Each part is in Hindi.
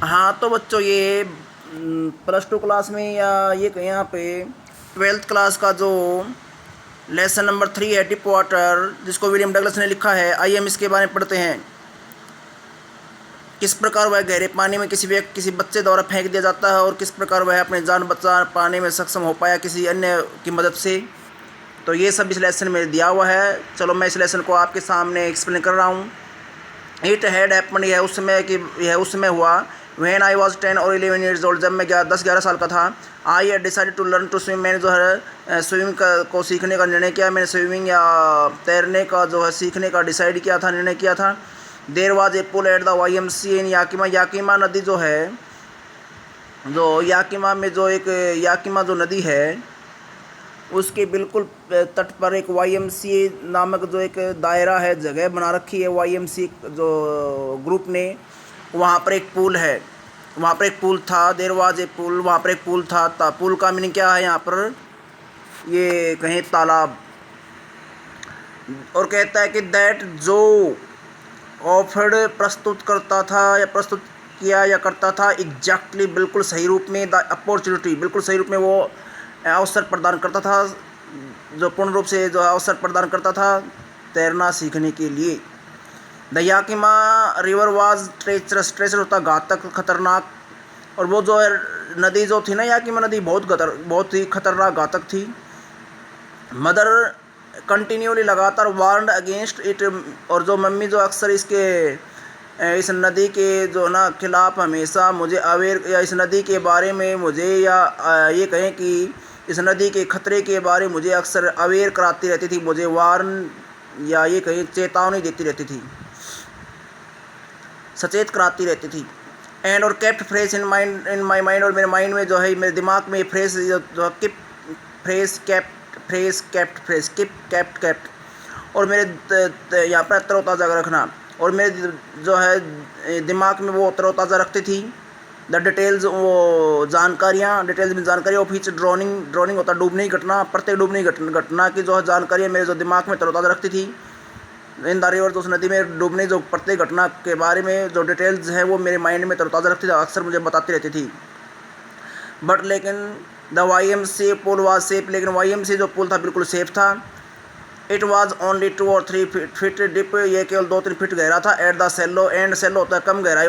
हाँ तो बच्चों ये +2 क्लास में या ये कहीं यहाँ पे 12th क्लास का जो लेसन नंबर 3 है डिप वाटर, जिसको विलियम डगलस ने लिखा है, आइए हम इसके बारे में पढ़ते हैं। किस प्रकार वह गहरे पानी में किसी बच्चे द्वारा फेंक दिया जाता है और किस प्रकार वह अपनी जान बचा पाने में सक्षम हो पाया किसी अन्य की मदद से। तो ये सब इस लेसन में दिया हुआ है। चलो मैं इस लेसन को आपके सामने एक्सप्लेन कर रहा हूँ। इट हैड हैपन, यह उस समय हुआ। व्हेन आई वॉज 10 और 11 ईयर्स ओल्ड, जब मैं 10-11 साल का था। I had decided to learn to swim, मैंने जो है स्विमिंग को सीखने का निर्णय किया। मैंने स्विमिंग या तैरने का जो है सीखने का डिसाइड किया था, निर्णय किया था। There was a pool at the YMCA in Yakima, Yakima नदी जो है, जो याकिमा में जो एक याकिमा जो नदी है उसके बिल्कुल तट पर एक YMCA नामक जो एक दायरा है, जगह बना रखी है YMCA जो ग्रुप ने। वहाँ पर एक पुल है, वहाँ पर एक पुल था। देर वाज ए पुल, वहाँ पर एक पुल था। पुल का मीनिंग क्या है यहाँ पर, ये कहें तालाब। और कहता है कि दैट जो ऑफर्ड प्रस्तुत करता था या प्रस्तुत किया या करता था, एग्जैक्टली बिल्कुल सही रूप में, द अपॉर्चुनिटी बिल्कुल सही रूप में वो अवसर प्रदान करता था, जो पूर्ण रूप से जो अवसर प्रदान करता था तैरना सीखने के लिए। The Yakima river was treacherous, treacher होता घातक, खतरनाक। और वो जो नदी जो थी ना, याकिमा नदी बहुत ही खतरनाक, घातक थी। मदर कंटिन्यूली लगातार वार्नड अगेंस्ट इट, और जो मम्मी जो अक्सर इस नदी के जो ना खिलाफ हमेशा मुझे अवेयर, या इस नदी के बारे में मुझे, या ये कहें कि इस नदी के खतरे के बारे में मुझे अक्सर अवेयर कराती रहती थी, मुझे वार्न या ये कहीं चेतावनी देती रहती थी, सचेत कराती रहती थी। एंड और kept fresh in my mind, और मेरे माइंड में जो है, मेरे दिमाग में फ्रेश जो किप फ्रेश केप्ट, और मेरे यहाँ पर तरोताज़ा रखना, और मेरे जो है दिमाग में वो तरोताज़ा रखती थी। द डिटेल्स, वो जानकारियाँ, डिटेल्स में जानकारी ऑफ ईच ड्रॉनिंग होता डूबने की घटना, प्रत्येक डूबने की घटना की जो है जानकारियाँ मेरे जो दिमाग में तरोताज़ा रखती थी। इन द रिवर, जो उस नदी में डूबने जो प्रत्येक घटना के बारे में जो डिटेल्स है वो मेरे माइंड में तरोताज़ा रखती थी, अक्सर मुझे बताती रहती थी। बट लेकिन the YMCA pool was safe, लेकिन YMCA जो पुल था बिल्कुल सेफ था। इट वाज ओनली 2 और 3 फीट डिप, ये केवल 2-3 फीट गहरा था। एट द सेलो एंड, सेलो होता है कम गहराई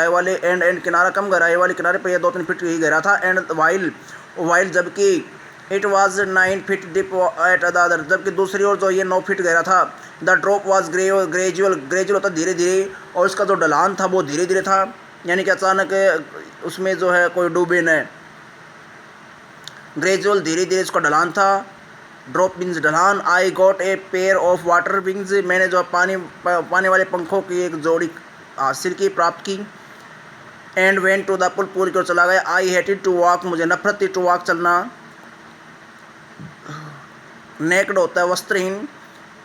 वाले, एंड किनारा, कम गहराई वाले किनारे पर यह 2-3 फीट ही गहरा था। एंड वाइल जबकि it was 9 feet deep at the other, जबकि दूसरी ओर जो ये 9 फीट गहरा था। द ड्रॉप वाज ग्रेजुअल होता धीरे धीरे, और इसका जो ढलान था वो धीरे धीरे था, यानी कि अचानक उसमें जो है कोई डूबे न। ग्रेजुअल धीरे धीरे इसका ढलान था। ड्रॉप मीन्स ढलान। I got a pair of water wings, मैंने जो पानी वाले पंखों की एक जोड़ी हासिल की, प्राप्त की। And went to the pool, pool की ओर चला गया। आई हेटेड टू वॉक, मुझे नफरत थी, टू वॉक चलना। नेक्ड होता है वस्त्रहीन।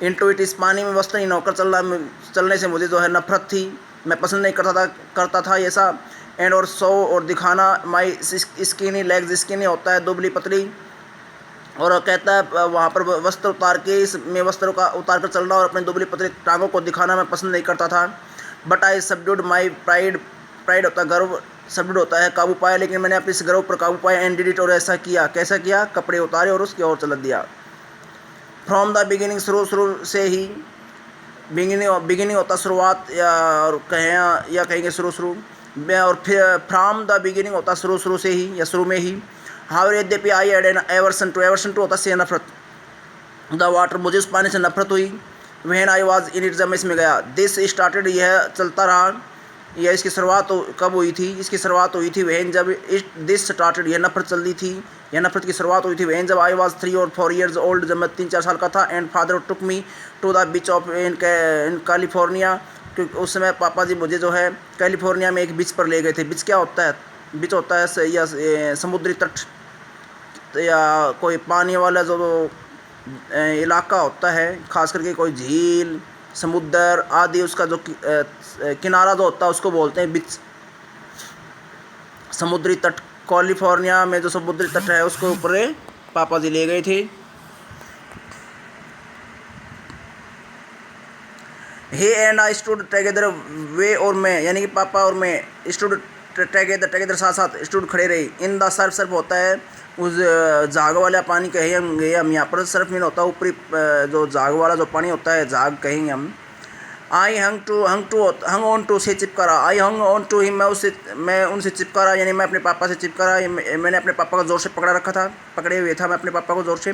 इनटू इट, इस पानी में वस्त्रहीन होकर चलने से मुझे जो है नफरत थी, मैं पसंद नहीं करता था ऐसा। एंड और सो, और दिखाना, माई स्किनी लेग्स, स्किनी होता है दुबली पतली। और कहता है वहाँ पर वस्त्र उतार के, इसमें वस्त्रों का उतार कर चलना और अपनी दुबली पतली टांगों को दिखाना मैं पसंद नहीं करता था। But I subdued my pride, pride होता है गर्व, सबड्यूड होता है काबू पाया, लेकिन मैंने अपने इस गर्व पर काबू पाया। एंड डिड इट, और ऐसा किया, कैसा किया, कपड़े उतारे और उसकी ओर चल दिया। फ्रॉम द बिगिनिंग, शुरू से ही। बिगिनिंग होता शुरुआत, या कहेंगे शुरू, और फिर फ्रॉम द बिगिनिंग होता शुरू से ही या शुरू में ही। हाउ यद्यपि आई एड एन एवर्सन टू होता से नफरत। द वाटर, मुझे उस पानी से नफरत हुई। When I was in it, जब मैं इसमें गया। दिस स्टार्टेड, यह चलता रहा, यह इसकी शुरुआत कब हुई थी, इसकी शुरुआत हुई थी वहन जब दिस स्टार्टेड, यह नफरत चल रही थी, यह नफरत की शुरुआत हुई थी वहन जब आई वाज 3 और 4 ईयर्स ओल्ड, जब मैं 3-4 साल का था। And father took me to the beach of in California, क्योंकि उस समय पापा जी मुझे जो है कैलिफोर्निया में एक बीच पर ले गए थे। बीच क्या होता है, बीच होता है या समुद्री तट, या कोई पानी वाला जो इलाका होता है, खास करके कोई झील, समुद्र आदि, उसका जो किनारा जो होता है उसको बोलते हैं बीच, समुद्री तट। कैलिफोर्निया में जो समुद्री तट है उसके ऊपर पापा जी ले गए थे। हे एंड आई स्टूड टुगेदर, वे और मैं, यानी कि पापा और मैं, स्टूड टगेदर साथ साथ स्टूड खड़े रहे। इन द सर्फ, सर्फ होता है उस झाग वाला पानी कहेंगे हम यहाँ पर। सर्फ मीन होता है ऊपरी जो झाग वाला जो पानी होता है, झाग कहेंगे हम। आई हंग ऑन टू से चिपका रहा। आई हंग ऑन टू हिम, मैं उनसे चिपका रहा, यानी मैं अपने पापा से चिपका रहा। मैंने अपने पापा को ज़ोर से पकड़ा रखा था, पकड़े हुए था मैं अपने पापा को ज़ोर से।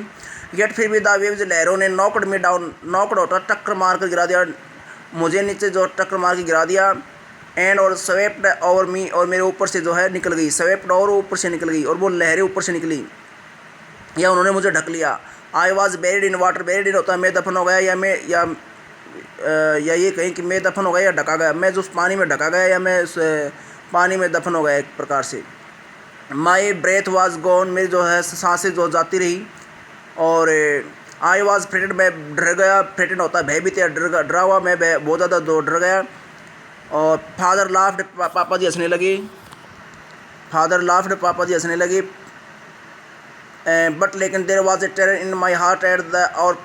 गेट फिर भी द वेव्स, लहरों ने नॉकड मी डाउन, नॉकड होता टक्कर मार कर गिरा दिया मुझे नीचे, जो टक्कर मार के गिरा दिया। एंड और स्वेप्ड ओवर मी, और मेरे ऊपर से जो है निकल गई। स्वेप्ड और ऊपर से निकल गई, और वो लहरें ऊपर से निकली, या उन्होंने मुझे ढक लिया। I was buried in water, buried in होता है मैं दफन हो गया, या ये कहीं कि मैं दफन हो गया या ढका गया। मैं जो उस पानी में ढका गया या मैं उस पानी में दफन हो गया एक प्रकार से। माई ब्रेथ वाज गॉन, मेरी जो है सांसें जो जाती रही। और आई वाज फ्रेटेड, मैं डर गया। फ्रेटेड होता है भयभीत या डरा हुआ, मैं बहुत ज़्यादा डर गया। और फादर लाफ्ड, पापा जी हंसने लगे। फादर लाफ्ड, पापा जी हंसने लगे। बट लेकिन there was a terror in my heart at the, और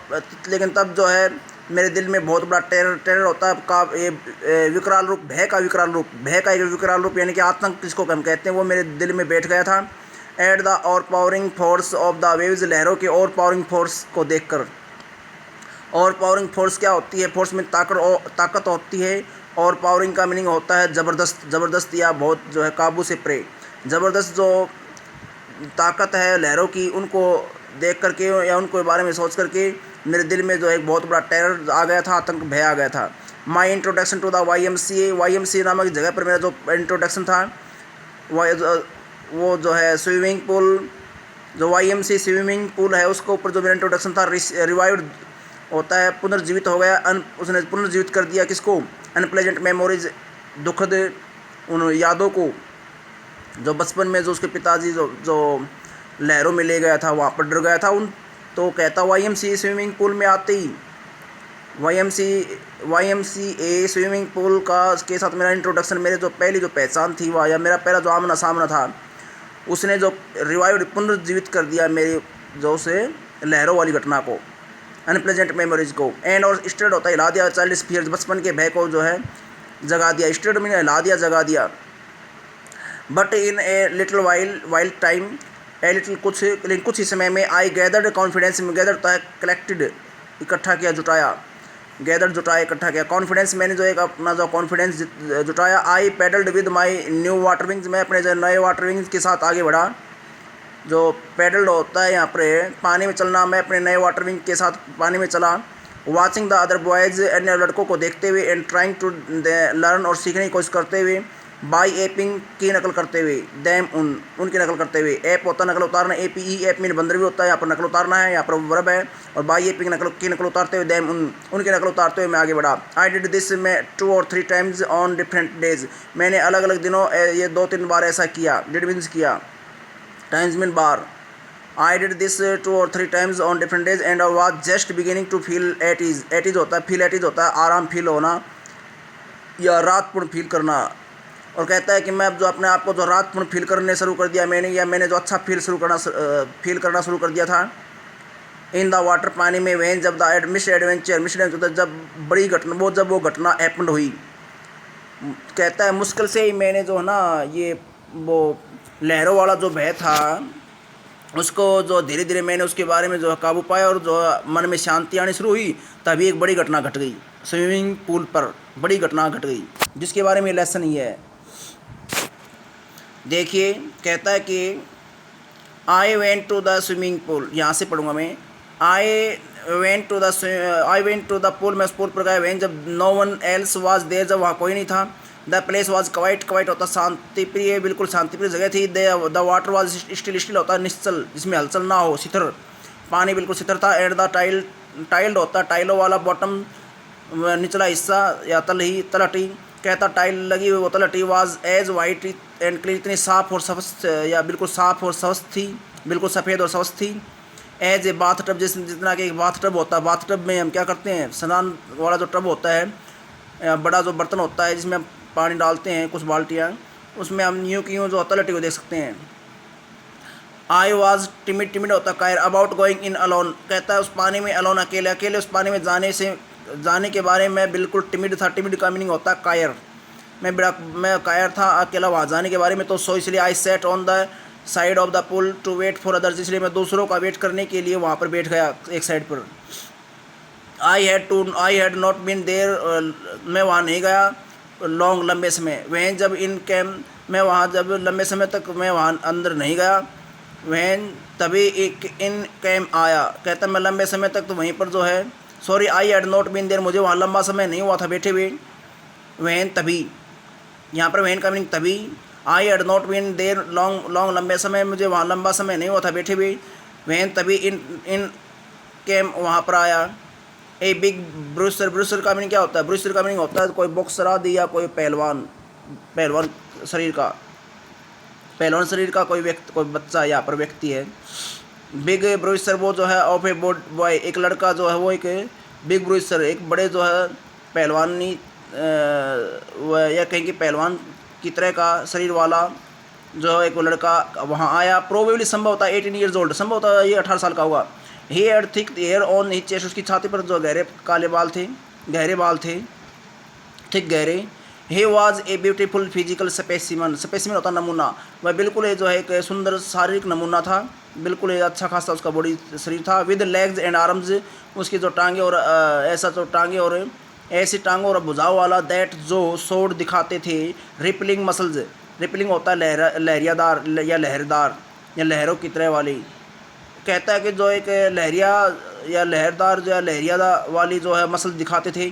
लेकिन तब जो है मेरे दिल में बहुत बड़ा टेरर होता है का, ये विकराल रूप, भय का विकराल रूप, भय का एक विकराल रूप, यानी कि आतंक जिसको हम कहते हैं, वो मेरे दिल में बैठ गया था। एट द और powering force of the waves, लहरों के और पावरिंग फोर्स को देखकर। और पावरिंग फोर्स क्या होती है? फोर्स में ताकत होती है, और पावरिंग का मीनिंग होता है ज़बरदस्त, ज़बरदस्त या बहुत जो है काबू से परे। ज़बरदस्त जो ताकत है लहरों की, उनको देख करके या उनको बारे में सोच करके मेरे दिल में जो एक बहुत बड़ा टेरर आ गया था, आतंक, भय आ गया था। My introduction to the YMCA नामक जगह पर मेरा जो इंट्रोडक्शन था, वो जो है स्विमिंग पूल, जो YMCA स्विमिंग पूल है, उसके ऊपर जो मेरा इंट्रोडक्शन था, रिवाइव्ड होता है पुनर्जीवित हो गया। उसने पुनर्जीवित कर दिया किसको? अनप्लेजेंट मेमोरीज, दुखद उन यादों को, जो बचपन में जो उसके पिताजी जो लहरों में ले गया था, वहाँ पर डर गया था उन। तो कहता YMCA स्विमिंग पूल में आते ही, YMCA स्विमिंग पूल का के साथ मेरा इंट्रोडक्शन, मेरे जो पहली जो पहचान थी वह, या मेरा पहला जो आमना सामना था, उसने जो रिवाइव, पुनर्जीवित कर दिया मेरी जो से लहरों वाली घटना को, अनप्लेजेंट मेमोरीज को। एंड और स्टेड होता है हिला दिया, चाइल्डिश फियर्स, बचपन के भय को जो है जगा दिया। स्टेड में हिला दिया, जगा दिया। But in a little while time, a little कुछ ही समय में, आई गैदर्ड कॉन्फिडेंस, में गैदर होता है कलेक्टेड, इकट्ठा किया, जुटाया। गैदर जुटाया, इकट्ठा किया। कॉन्फिडेंस, मैंने जो एक अपना जो कॉन्फिडेंस जुटाया। I paddled with my new water wings, मैं अपने जो नए वाटर विंग्स के साथ आगे बढ़ा। जो पैडल्ड होता है यहाँ पर पानी में चलना, मैं अपने नए वाटर विंग के साथ पानी में चला। वॉचिंग द अदर बॉयज़, अन्य लड़कों को देखते हुए। एंड ट्राइंग टू लर्न, और सीखने की कोशिश करते हुए। बाई एपिंग, की नकल करते हुए। दैम, उनकी नकल करते हुए। एप होता है नकल उतारना, APE, एप मीन बंदर भी होता है, यहाँ पर नकल उतारना है, यहाँ पर वर्ब है। और बाई एपिंग, की नकल उतारते हुए। दैम, उनकी नकल उतारते हुए मैं आगे बढ़ा। आई डिड दिस, मैं 2 or 3 times on different days, मैंने अलग अलग दिनों ये 2-3 बार ऐसा किया। डिड मीन्स किया, टाइम्स मीन बार। I did this 2 or 3 times on different days and was just beginning to feel at ease. At ease होता है, फील एट ईज होता है आराम फील होना या रातपूर्ण फील करना। और कहता है कि मैं अब जो अपने आप को जो रातपूर्ण फील करने शुरू कर दिया मैंने, या मैंने जो अच्छा फील करना शुरू कर दिया था। इन द वाटर, पानी में। वैन, जब द मिस एडवेंचर होता है जब बड़ी घटना, जब वो घटना हैपेंड हुई। कहता है मुश्किल से ही मैंने जो है ना, ये वो लहरों वाला जो भय था, उसको जो धीरे धीरे मैंने उसके बारे में जो है काबू पाया, और जो मन में शांति आनी शुरू हुई। तभी एक बड़ी घटना घट गई, स्विमिंग पूल पर बड़ी घटना घट गई, जिसके बारे में लेसन ही है। देखिए, कहता है कि I went to the swimming pool, यहाँ से पढ़ूंगा मैं। I went to the pool, मैं उस पूल पर गया। वेन, जब no one else was there, जब वहाँ कोई नहीं था। द प्लेस वाज क्वाइट होता शांतिप्रिय, बिल्कुल शांतिप्रिय जगह थी। द वाटर वाज स्टिल होता निश्चल, जिसमें हलचल ना हो, शिथिर, पानी बिल्कुल शिथिर था। एट द टाइल्ड होता टाइलों वाला, बॉटम निचला हिस्सा या तलहटी। कहता टाइल लगी हुई वो तलहटी was as white and clean, इतनी साफ और स्वस्थ, या बिल्कुल साफ और स्वस्थ थी, बिल्कुल सफ़ेद और स्वस्थ थी। एज ए बाथ टब, जितना कि एक बाथ टब होता है। बाथ टब में हम क्या करते हैं, स्नान वाला जो टब होता है, बड़ा जो बर्तन होता है जिसमें हम पानी डालते हैं, कुछ बाल्टियाँ, उसमें हम यूँ की यूँ जो तलहटी को देख सकते हैं। आई वॉज टिमिड होता कायर, अबाउट गोइंग इन अलोन। कहता है उस पानी में अलोन, अकेले उस पानी में जाने के बारे में बिल्कुल टिमिड था। टिमिड का मीनिंग होता है कायर। मैं कायर था अकेला वहाँ जाने के बारे में, तो सो इसलिए I sat on the side of the pool to wait for others, इसलिए मैं दूसरों का वेट करने के लिए वहाँ पर बैठ गया एक साइड पर। I had not been there, मैं वहाँ नहीं गया लॉन्ग लंबे समय। वह जब इन कैम, मैं वहाँ जब लंबे समय तक मैं वहाँ अंदर नहीं गया। वह तभी एक इन कैम आया, कहता मैं लंबे समय तक तो वहीं पर जो है, sorry I had not been there, मुझे वहाँ लंबा समय नहीं हुआ था बैठे हुए। वह तभी, यहाँ पर वह का मीनिंग तभी। I had not been there long लंबे समय, मुझे वहाँ लंबा समय नहीं हुआ था बैठे हुए। वह तभी इन कैम वहाँ पर आया। ए बिग ब्रूसर, ब्रूसर का मीनिंग क्या होता है? ब्रूसर का मीनिंग होता है कोई बॉक्सर आदि या कोई पहलवान, पहलवान शरीर का, पहलवान शरीर का कोई व्यक्ति, कोई बच्चा यहाँ पर व्यक्ति है। बिग ब्रूसर वो जो है ऑफ ए बॉय, एक लड़का जो है वो एक बिग ब्रूसर, एक बड़े जो है पहलवानी या कहीं कि पहलवान की तरह का शरीर वाला जो है एक लड़का वहाँ आया। प्रोबेबली संभव होता है 18 ईयर्स ओल्ड, संभव होता है ये 18 साल का होगा। He had thick hair on his chest, उसकी छाती पर जो गहरे काले बाल थे, गहरे बाल थे, ठीक गहरे। He was a beautiful physical specimen, specimen होता नमूना, वह बिल्कुल जो है एक सुंदर शारीरिक नमूना था, बिल्कुल अच्छा खासा उसका बॉडी शरीर था। विद लेग्स एंड आर्म्स, उसकी जो टांगे और ऐसा जो टांगे और ऐसी टांगों और भुजाओं वाला, दैट जो सोड दिखाते थे, रिपलिंग मसल्स, रिपलिंग होता है लहरियादार या लहरदार या लहरों की तरह वाली। कहता है कि जो एक लहरिया या लहरदार या लहरियादार वाली जो है मसल दिखाते थे।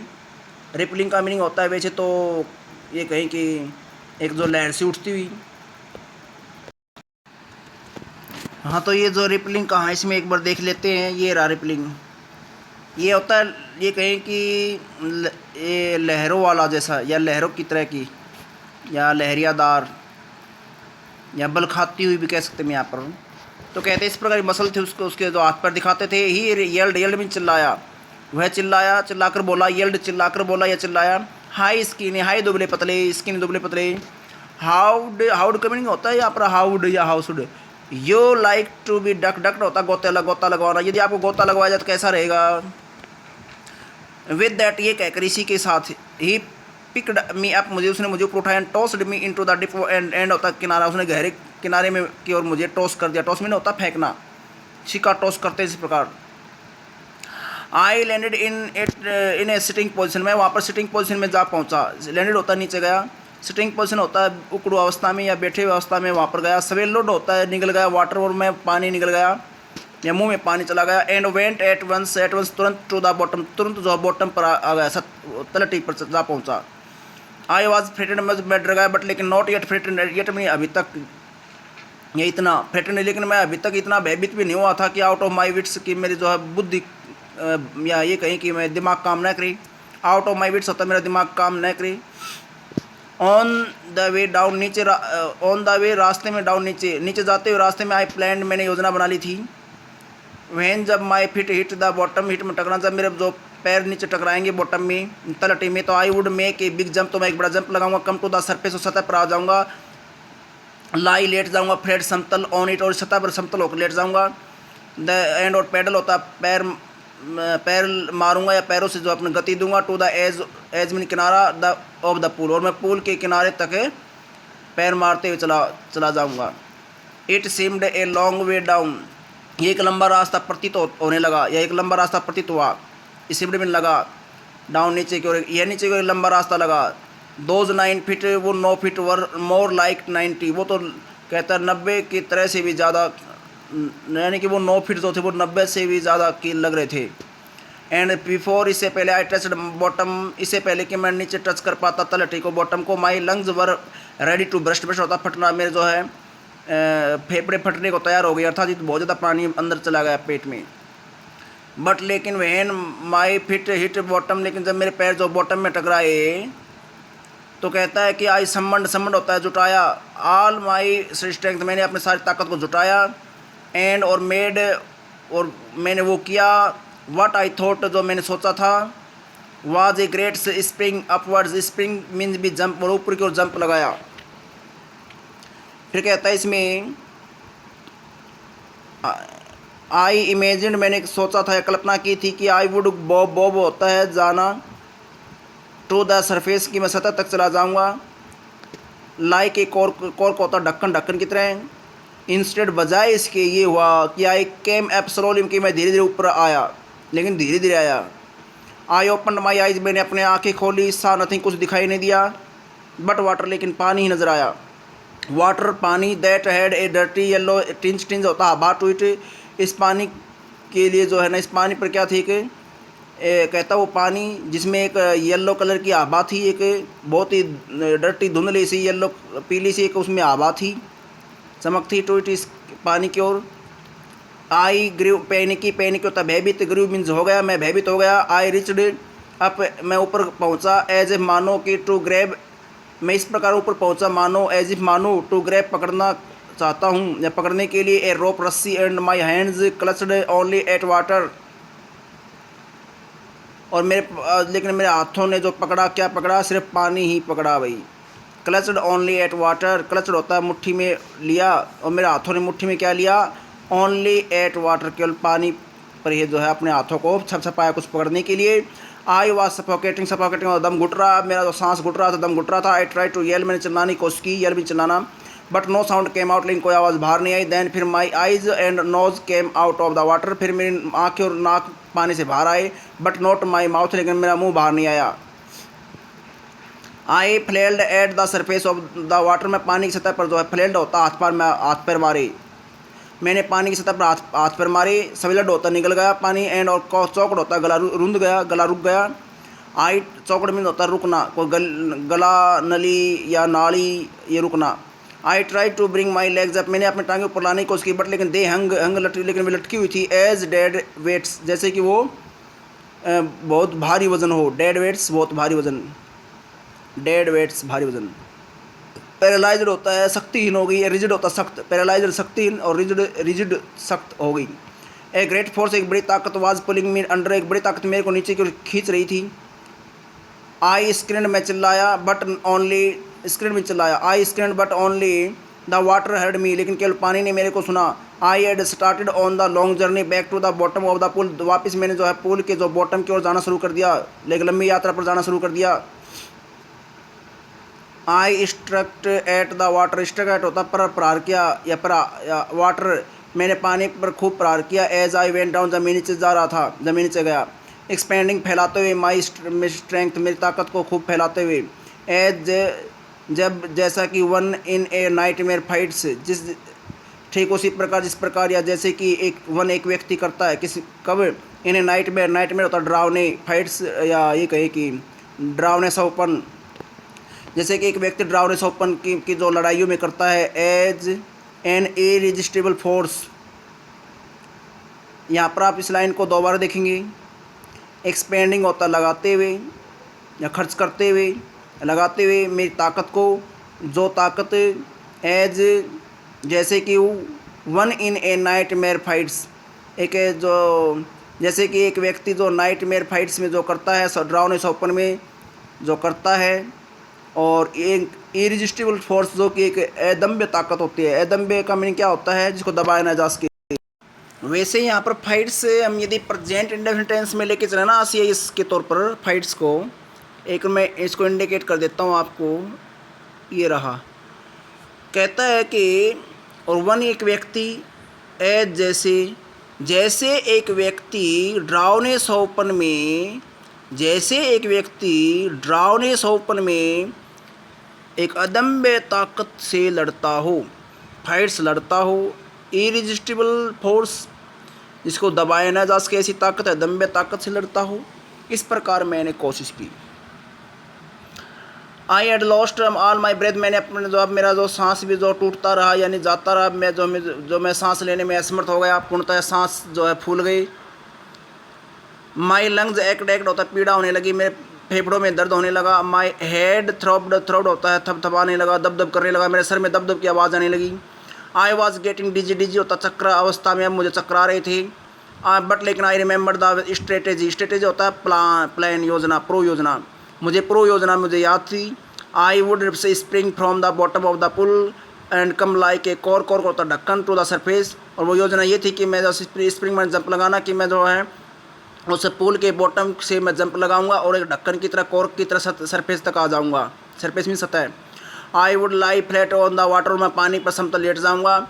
रिपलिंग का मीनिंग होता है वैसे तो ये कहीं कि एक जो लहर सी उठती हुई। हाँ, तो ये जो रिपलिंग कहाँ, इसमें एक बार देख लेते हैं। ये रहा रिपलिंग, ये होता है, ये कहें कि ये लहरों वाला जैसा या लहरों की तरह की या लहरियादार या बल खाती हुई भी कह सकते हैं यहाँ पर। तो कहते हैं इस प्रकार की मसल थे उसको, उसके जो हाथ पर दिखाते थे। ही येल्ड, येल्ड में चिल्लाया, वह चिल्लाया, चिल्लाकर बोला, येल्ड चिल्लाकर बोला या चिल्लाया। हाई स्किन, हाई दुबले पतले, स्किन दुबले पतले। हाउड, हाउड का मीनिंग होता है यहाँ पर हाउड या हाउसुड। You like to be duck, duck होता है गोता लगवाना, यदि आपको गोता लगवाया जाए तो कैसा रहेगा? विद दैट, ये कहकर इसी के साथ, ही पिकड मी अप, मुझे उसने मुझे ऊपर उठाया। Tossed me into the deep, end होता है किनारा, उसने गहरे किनारे में की ओर मुझे टॉस कर दिया। टॉस में होता फेंकना, शिका टॉस करते हैं इसी प्रकार। I landed in A sitting position, मैं वहाँ पर सिटिंग पोजिशन में जा पहुँचा। लैंडेड होता है नीचे गया, सिटिंग पोजिशन होता है उकड़ू अवस्था में या बैठे हुए अवस्था में वहाँ पर गया। स्वेलोड होता है निकल गया, वाटर और में पानी निकल गया या मुंह में पानी चला गया। एंड वेंट एट वंस, तुरंत टू द बॉटम, तुरंत जो बॉटम पर आ गया, तलहटी पर जा पहुँचा। आई वॉज फ्रेटेड, मैं डर गया, बट लेकिन नॉट येट फ्रेटेड, येट मैं अभी तक ये इतना फ्रेटेड, लेकिन मैं अभी तक इतना भयभीत भी नहीं हुआ था कि आउट ऑफ माई विट्स, की मेरी जो है बुद्धि या ये कहीं कि मैं दिमाग काम न करी। आउट ऑफ माई विट्स होता है मेरा दिमाग काम न करी। ऑन द वे डाउन, नीचे ऑन द वे रास्ते में, डाउन नीचे, नीचे जाते हुए रास्ते में। आई प्लान, मैंने योजना बना ली थी। वैन जब my feet hit the bottom, hit में टकराना, जब मेरे जो पैर नीचे टकराएंगे बॉटम में, तलहटी में, तो I would make a big jump, तो मैं एक बड़ा जंप लगाऊंगा। कम टू द सरफेस, सतह पर आ जाऊंगा। लाई, लेट जाऊंगा। फ्लैट, समतल। ऑन इट, और सतह पर समतल होकर लेट जाऊंगा। द एंड, और पैडल होता है पैर मारूंगा या पैरों से जो अपनी गति दूंगा। To the edge, edge mean किनारा, द ऑफ द पूल, और मैं पूल के किनारे तक पैर मारते हुए चला जाऊंगा। It seemed a long way down, ये एक लंबा रास्ता प्रतीत होने लगा या एक लंबा रास्ता प्रतीत हुआ। इस सीम्ड में लगा डाउन, नीचे की ओर, यह नीचे की ओर लंबा रास्ता लगा। दोज 9 फीट, वो 9 फीट वर मोर लाइक 90, वो तो कहता है 90 की तरह से भी ज़्यादा, यानी कि वो 9 फीट जो थे वो 90 से भी ज़्यादा की लग रहे थे। एंड बिफोर, इससे पहले, आई टचड बॉटम, इससे पहले कि मैं नीचे टच कर पाता तलहटी को, बॉटम को, my lungs were ready to burst, burst होता फटना, मेरे जो है फेफड़े फटने को तैयार हो गया, अर्थात बहुत ज़्यादा पानी अंदर चला गया पेट में। बट लेकिन वहन माई फिट हिट बॉटम, लेकिन जब मेरे पैर जो बॉटम में टकराए तो कहता है कि आई सम्मंड, सम्मंड होता है जुटाया। ऑल माई स्ट्रेंथ, मैंने अपनी सारी ताकत को जुटाया। एंड, और मेड, और मैंने वो किया। व्हाट आई थॉट, जो मैंने सोचा था। Was a great spring upwards, spring means भी जंप, और ऊपर की ओर जंप लगाया। फिर कहता है इसमें आई इमेजिन, मैंने सोचा था या कल्पना की थी कि आई वुड बॉब, बॉब होता है जाना। टू द सरफेस, की मैं सतह तक चला जाऊंगा। लाइक एक कॉर्क होता ढक्कन, ढक्कन की तरह। इंस्टेड बजाय इसके ये हुआ कि आई केम अप स्लोली, कि मैं धीरे धीरे ऊपर आया, लेकिन धीरे धीरे आया। आई ओपन माई आइज, मैंने अपने आंखें खोली। सा नथिंग, कुछ दिखाई नहीं दिया। बट वाटर, लेकिन पानी ही नज़र आया। वाटर, पानी। That had a dirty yellow tinge, tinge होता है अबाउट टू इट। इस पानी के लिए जो है ना, इस पानी पर क्या थी कि कहता वो पानी जिसमें एक येलो कलर की आभा थी, एक बहुत ही डर्टी धुंधली सी येलो पीली सी एक उसमें आभा थी, चमक थी टू इट, इस पानी की ओर। आई ग्रीव, पैनिकी, पैनिक होता भयभीत, ग्रीव मीन्स हो गया, मैं भयभीत हो गया। आई रिच्ड अप, मैं ऊपर पहुंचा। एज ए, मानो कि टू ग्रैब, मैं इस प्रकार ऊपर पहुंचा मानो, एज इफ मानो, टू ग्रैब, पकड़ना चाहता हूँ या पकड़ने के लिए। ए रोप, रस्सी। And my hands clutched only at water, और लेकिन मेरे हाथों ने जो पकड़ा, क्या पकड़ा, सिर्फ पानी ही पकड़ा भाई। क्लच्ड ओनली एट वाटर, क्लच्ड होता है मुट्ठी में लिया, और मेरे हाथों ने मुट्ठी में क्या लिया, ओनली एट वाटर, केवल पानी पर ही जो है अपने हाथों को छपछपाया कुछ पकड़ने के लिए। आई वॉज सफोकेटिंग, सफोकेटिंग और दम घुट रहा, मेरा जो सांस घुट रहा था, दम घुट रहा था। आई ट्राई टू येल, मैंने चिल्लाने की कोशिश की, येल भी चिल्लाना, but no sound came out, लेकिन कोई आवाज़ बाहर नहीं आई। देन फिर my eyes and nose came out of the water, फिर मेरी आँखें और नाक पानी से बाहर आए, बट नॉट माई माउथ, लेकिन मेरा मुंह बाहर नहीं आया। I flailed at the surface of the water, मैं पानी की सतह पर जो है, फ्लेल्ड होता हाथ पैर, मैं हाथ पैर मारे, मैंने पानी की सतह पर हाथ पैर मारे। सविलड होता निकल गया पानी, एंड और चौकड़ होता गला रुंध गया, गला रुक गया। आई, चौकड़ मीन होता रुकना, कोई गला, नली या नाली, ये रुकना। I try to bring my legs up, मैंने अपने टांगे ऊपर लाने की कोशिश की, बट लेकिन दे हंग लटकी, लेकिन वे लटकी हुई थी। एज डेड वेट्स, जैसे कि वो बहुत भारी वजन हो। डेड वेट्स, बहुत भारी वजन, डेड वेट्स, भारी वजन। पैरालाइज्ड होता है शक्तिहीन हो गई, रिजिड होता है सख्त, पैरालाइज्ड शक्तिहीन, और रिजिड, रिजिड सख्त हो गई। ए ग्रेट फोर्स, एक बड़ी ताकत, वाज पुलिंग मी अंडर, एक बड़ी ताकत मेरे को नीचे की ओर खींच रही थी। आई स्क्रीन, मैं चिल्लाया, बट ओनली, स्क्रीन में चिल्लाया। I scream but only the water heard me, लेकिन केवल पानी ने मेरे को सुना। I had started on the long journey back to the bottom of the pool, वापस मैंने जो है पुल के जो बॉटम की ओर जाना शुरू कर दिया, लेकिन लंबी यात्रा पर जाना शुरू कर दिया। I struck at the water, struck at होता पर प्रहार किया, या वाटर, मैंने पानी पर खूब प्रहार किया। एज आई वेंट डाउन, जमीन नीचे जा रहा था, जमीन नीचे गया। एक्सपेंडिंग, फैलाते हुए। माई स्ट्रेंथ, मेरी ताकत को खूब फैलाते हुए। एज, जब, जैसा कि one in A nightmare fights, जिस, ठीक उसी प्रकार, जिस प्रकार या जैसे कि एक व्यक्ति करता है, किसी, कब, इन ए नाइटमेयर, नाइटमेयर होता डरावने, फाइट्स या ये कहे कि डरावने सौपन, जैसे कि एक व्यक्ति डरावने सौपन की जो लड़ाइयों में करता है। एज एन इरिजिस्टिबल फोर्स, यहाँ पर आप इस लाइन को दोबारा देखेंगे। एक्सपेंडिंग होता लगाते हुए या खर्च करते हुए, लगाते हुए मेरी ताकत को, जो ताकत। एज, जैसे कि one in A nightmare fights, एक जो, जैसे कि एक व्यक्ति जो नाइटमेयर फाइट्स में जो करता है, डरावने सौपन में जो करता है। और एक इरिजिस्टिबल फोर्स, जो कि एक अदम्य ताकत होती है। अदम्य का मीनिंग क्या होता है, जिसको दबाया ना जा सके। वैसे यहाँ पर फाइट्स से हम यदि प्रेजेंट इंडेफिनिट टेंस में लेके चले ना, आसिया इसके तौर पर फाइट्स को, एक मैं इसको इंडिकेट कर देता हूँ आपको, ये रहा। कहता है कि, और वन, एक व्यक्ति, एज, जैसे एक व्यक्ति डरावने सौपन में, जैसे एक व्यक्ति डरावने सौपन में एक अदम्य ताकत से लड़ता हो, फाइट्स लड़ता हो। इरिजिस्टिबल फोर्स, जिसको दबाया ना जा सके, ऐसी ताकत, अदम्य ताकत से लड़ता हो। इस प्रकार मैंने कोशिश की। I had lost all my breath, मैंने अपने जो, अब मेरा जो सांस भी जो टूटता रहा, यानी जाता रहा, मैं सांस लेने में असमर्थ हो गया, पूर्णतः सांस जो है फूल गई। माई लंग्स एक्ट होता है पीड़ा होने लगी, मेरे फेफड़ों में दर्द होने लगा। माई हेड थ्रोब्ड होता है थपथपाने लगा, दब करने लगा, मेरे सर में दब की आवाज़ आने लगी। आई वॉज गेटिंग डिजी होता चक्र अवस्था में, अब मुझे चक्रा रहे थे। बट लेकिन आई रिमेंबर द स्ट्रेटेजी होता है प्लान, योजना, प्रो योजना, मुझे याद थी। I would spring from the bottom of the pool and come like a cork होता ढक्कन टू द सरफेस, और वो योजना ये थी कि मैं स्प्रिंग में जंप लगाना, कि मैं जो है उस पुल के बॉटम से मैं जंप लगाऊंगा और एक ढक्कन की तरह, कॉर्क की तरह सरफेस तक आ जाऊंगा, सरफेस में सतह। I would lie flat on the water, मैं पानी पर समतल लेट जाऊँगा।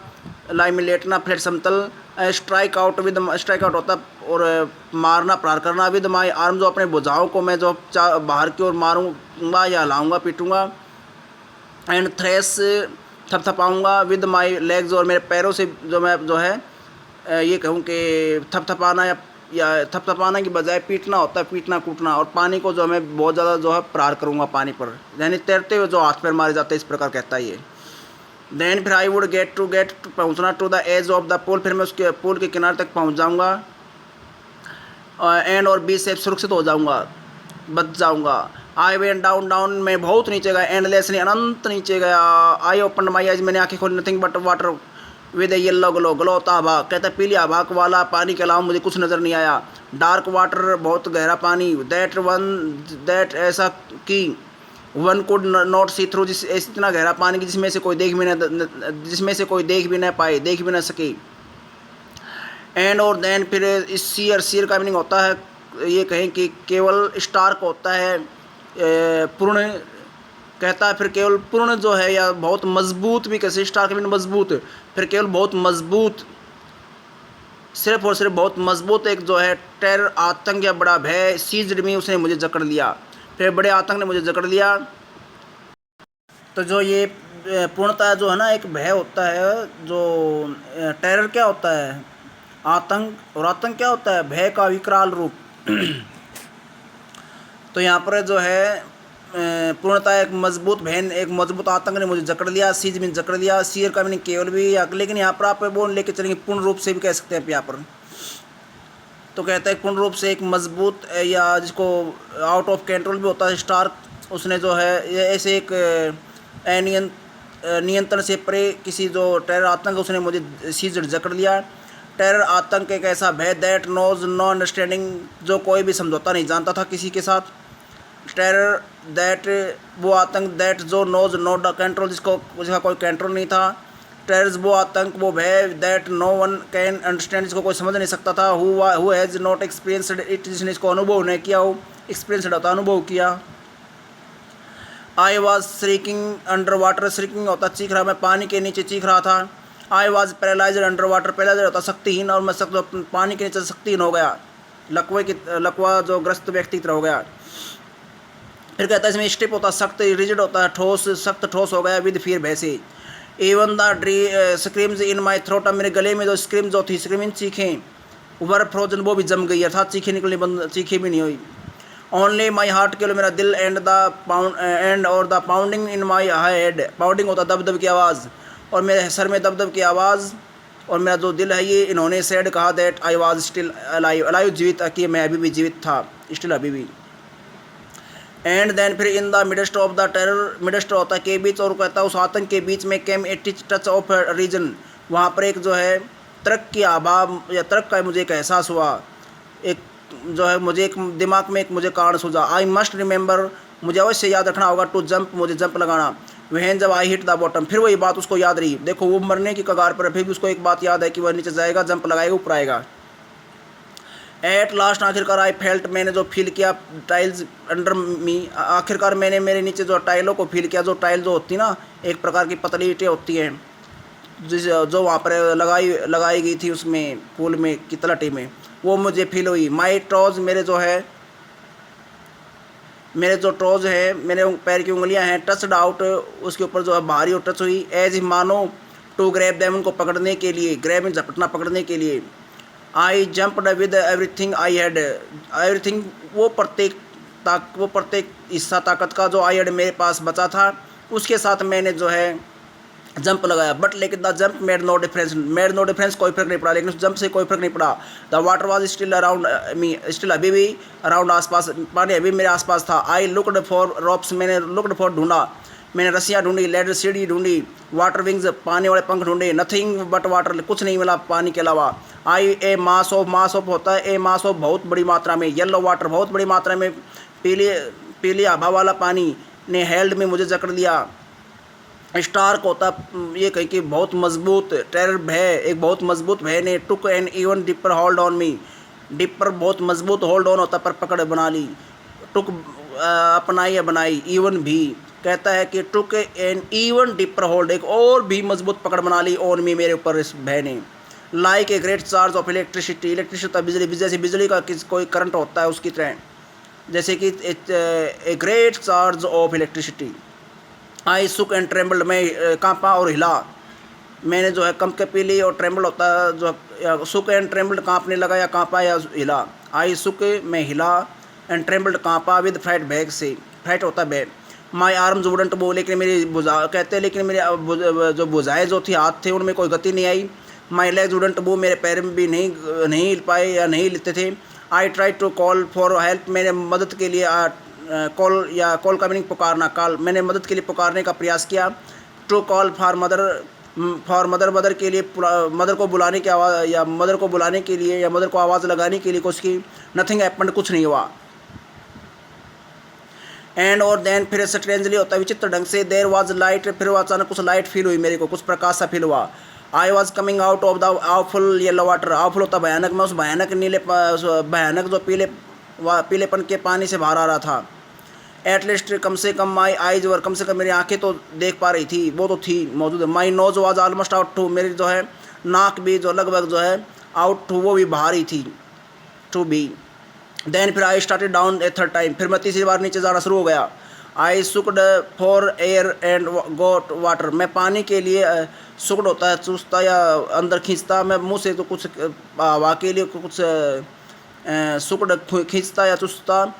लाई में लेटना, फ्लैट समतल। Strike out with, strike out होता है और मारना, प्रहार करना। विद माई आर्म, जो अपने भुजाओं को मैं जो बाहर की ओर मारूंगा या हिलाऊंगा, पीटूंगा। एंड थ्रेस, थपथपाऊंगा। विद माई लेग्स, और मेरे पैरों से जो मैं जो है ये कहूँ कि थपथपाना या थपथपाना की बजाय पीटना होता है, पीटना कूटना। और पानी को जो मैं बहुत ज़्यादा जो है प्रहार करूँगा पानी पर, यानी तैरते हुए जो हाथ पैर मारे जाते हैं, इस प्रकार कहता है ये। देन फिर आई वुड गेट पहुँचना to the edge of the pool, फिर मैं उसके पोल के किनारे तक पहुँच जाऊँगा। एंड और बी सेफ, सुरक्षित हो जाऊँगा, बच जाऊँगा। आई वेंट डाउन, डाउन में बहुत नीचे गया। एंडलेसली, अनंत नीचे गया। आई ओपन माई आइज, मैंने आँखें खोली। Nothing but water with A yellow glow, glow होता आभा, कहता है पीली आभा वाला पानी के अलावा मुझे कुछ नज़र नहीं आया। डार्क वाटर, बहुत गहरा पानी। दैट वन, दैट ऐसा कि one could not see through, जिस इतना गहरा पानी कि जिसमें से कोई देख भी ना पाए, देख भी ना सके। एंड और देन फिर इस सीयर का मीनिंग होता है, ये कहें कि केवल स्टार्क होता है पूर्ण, कहता है फिर केवल पूर्ण जो है, या बहुत मजबूत भी कैसे, स्टार्क का मीनिंग मजबूत, फिर केवल बहुत मजबूत, सिर्फ और सिर्फ बहुत मजबूत एक जो है टेरर, आतंक या बड़ा भय। सीज्ड मी, उसने मुझे जकड़ लिया, फिर बड़े आतंक ने मुझे जकड़ लिया। तो जो ये पूर्णतः जो है ना, एक भय होता है, जो टेरर क्या होता है, आतंक, और आतंक क्या होता है, भय का विकराल रूप। तो यहाँ पर जो है पूर्णतः एक मजबूत भय, एक मजबूत आतंक ने मुझे जकड़ लिया। सीज में जकड़ लिया। सीयर का मीनिंग केवल भी, लेकिन यहाँ पर आप वो लेके चलेंगे पूर्ण रूप से भी कह सकते हैं यहाँ पर। तो कहता है पूर्ण रूप से एक मजबूत, या जिसको आउट ऑफ कंट्रोल भी होता है स्टार्क, उसने जो है ऐसे एक नियंत्रण से परे किसी जो टेरर आतंक, उसने मुझे सीज जकड़ लिया। टेरर आतंक एक ऐसा भय, दैट नोज नो अंडरस्टैंडिंग, जो कोई भी समझौता नहीं जानता था किसी के साथ। टेरर दैट, वो आतंक, दैट जो नोज नो कंट्रोल, जिसका कोई कंट्रोल नहीं था। टेरर्स, वो आतंक, वो भय, that no one can understand, जिसको कोई समझ नहीं सकता था। Who has not experienced it, जिसने इसको अनुभव नहीं किया हो, एक्सपीरियंसड होता अनुभव किया। I was shrieking under water, shrieking होता चीख रहा, मैं पानी के नीचे चीख रहा था। I was paralysed under water, paralysed होता शक्तिहीन, और मैं पानी के नीचे शक्तिहीन हो गया, लकवा जो ग्रस्त व्यक्ति की तरह हो गया। फिर कहता है इसमें स्टिप होता सख्त, रिजिड होता है ठोस, सख्त ठोस हो गया। विद फिर भैसे। Even the screams in my throat, मेरे गले में जो स्क्रीम जो थी, स्क्रीमिंग चीखें, वर फ्रोजन, वो भी जम गई, अर्थात चीखें निकलनी बंद, चीखें भी नहीं हुई। ओनली माई हार्ट, केवल मेरा दिल। And the pounding in my head, pounding होता दब की आवाज़, और मेरे सर में दब की आवाज़, और मेरा जो दिल है ये, इन्होंने सेड कहा, that I was still alive, alive जीवित, कि मैं अभी भी जीवित था, स्टिल अभी भी। एंड देन फिर in the midst of the terror, midst होता है के बीच, और कहता है उस आतंक के बीच में, केम ए टच ऑफ रीजन, वहाँ पर एक जो है तर्क की आभा या तर्क का मुझे एक एहसास हुआ, एक जो है मुझे एक दिमाग में एक मुझे कारण सूझा। आई मस्ट रिमेंबर, मुझे अवश्य याद रखना होगा, टू जंप, मुझे जंप लगाना। वहन जब आई हिट द बॉटम, फिर वही बात उसको याद रही, देखो वो मरने की कगार पर, फिर भी उसको एक बात याद है कि वह नीचे जाएगा, जंप लगाएगा, ऊपर आएगा। एट लास्ट, आखिरकार आई फेल्ट, मैंने जो फील किया, टाइल्स अंडर मी, आखिरकार मैंने मेरे नीचे जो टाइलों को फील किया। जो टाइल जो होती ना, एक प्रकार की पतली ईंटें होती हैं, जो वहाँ पर लगाई गई थी उसमें पूल में की तलहटी में, वो मुझे फील हुई। माई टोज, मेरे जो टोज है, मेरे पैर की उंगलियां हैं, टचड आउट, उसके ऊपर जो है भारी और टच हुई। एज मानो टू ग्रैब देम, उनको पकड़ने के लिए, ग्रैब में झपटना, पकड़ने के लिए। I jumped with everything I had, everything वो प्रत्येक हिस्सा ताकत का जो आई हैड मेरे पास बचा था, उसके साथ मैंने जो है जंप लगाया। बट लेकिन the jump made no difference, कोई फर्क नहीं पड़ा, लेकिन उस जंप से कोई फर्क नहीं पड़ा। The water was still around me, still अभी भी अराउंड, आसपास, पानी अभी मेरे आसपास था। आई लुकड फॉर रोप्स, मैंने लुकड फॉर ढूंढा, मैंने रस्सियाँ ढूंढी, लेडर सीढ़ी ढूंढी, वाटर विंग्स, पानी वाले पंख ढूंढे। नथिंग बट वाटर, कुछ नहीं मिला पानी के अलावा। आई ए मास ऑफ होता है ए मास ऑफ, बहुत बड़ी मात्रा में। येलो वाटर, बहुत बड़ी मात्रा में पीली आभा वाला पानी ने हेल्ड में मुझे जकड़ लिया। स्टार्क होता ये कहीं कि बहुत मजबूत, टेरर भय, एक बहुत मजबूत भय ने। Took an even deeper hold on me, deeper बहुत मजबूत, होल्ड ऑन होता पर पकड़ बना ली। टुक अपनाई या बनाई, इवन भी, कहता है कि टुक एन इवन डीपर होल्ड, एक और भी मजबूत पकड़ बना ली ऑन मी, मेरे ऊपर इस भय ने। Like a great charge of electricity, electricity बिजली, जैसे बिजली का कोई करंट होता है उसकी तरह, जैसे कि a great charge of electricity. I shook and trembled, मैं कांपा और हिला, मैंने जो है कंप के पी ली, और ट्रेम्बल होता है जो सुक एंड ट्रेम्बल्ड, कांपने लगा या कांपा या हिला। आई सुक, मैं हिला, and trembled, Kanpa, with freight, भय से, फ्राइट होता है भय। माई आर्म्स वुडंट मूव, लेकिन मेरी भुजा, कहते हैं लेकिन मेरे जो भुजाएँ जो थी, हाथ थे, उनमें कोई गति नहीं आई। माई लेग्स वुडंट मूव, मेरे पैर में भी नहीं हिल पाए या नहीं हिलते थे। I try to call for help, मैंने मदद के लिए कॉल, या कॉल का मीनिंग पुकारना, कॉल, मैंने मदद के लिए पुकारने का प्रयास किया। To call for mother, mother के लिए, मदर को बुलाने की आवाज़, या मदर को बुलाने के लिए, या मदर को आवाज़ लगाने के लिए कोशिश की। नथिंग हैपेंड, कुछ नहीं हुआ। एंड और देन, फिर स्ट्रेंजली होता है विचित्र ढंग से, देयर वाज लाइट, फिर अचानक कुछ लाइट फील हुई मेरे को, कुछ प्रकाश सा फील हुआ। I was coming out of the awful yellow water, awful होता भयानक, मैं उस भयानक नीले, भयानक जो पीलेपन के पानी से बाहर आ रहा था। एटलीस्ट, कम से कम, माई आइज वर, कम से कम मेरी आंखें तो देख पा रही थी, वो तो थी मौजूद। My nose was almost out too, मेरी जो है नाक भी जो लगभग जो है आउट टू, वो भी बाहर ही थी, टू बी। देन फिर I started down a third time, फिर मैं तीसरी बार नीचे जाना शुरू हो गया। I sucked for air and got water, मैं पानी के लिए, सुकड होता है चूसता या अंदर खींचता, मैं मुंह से तो कुछ हवा के लिए कुछ सुकड खींचता या चूसता,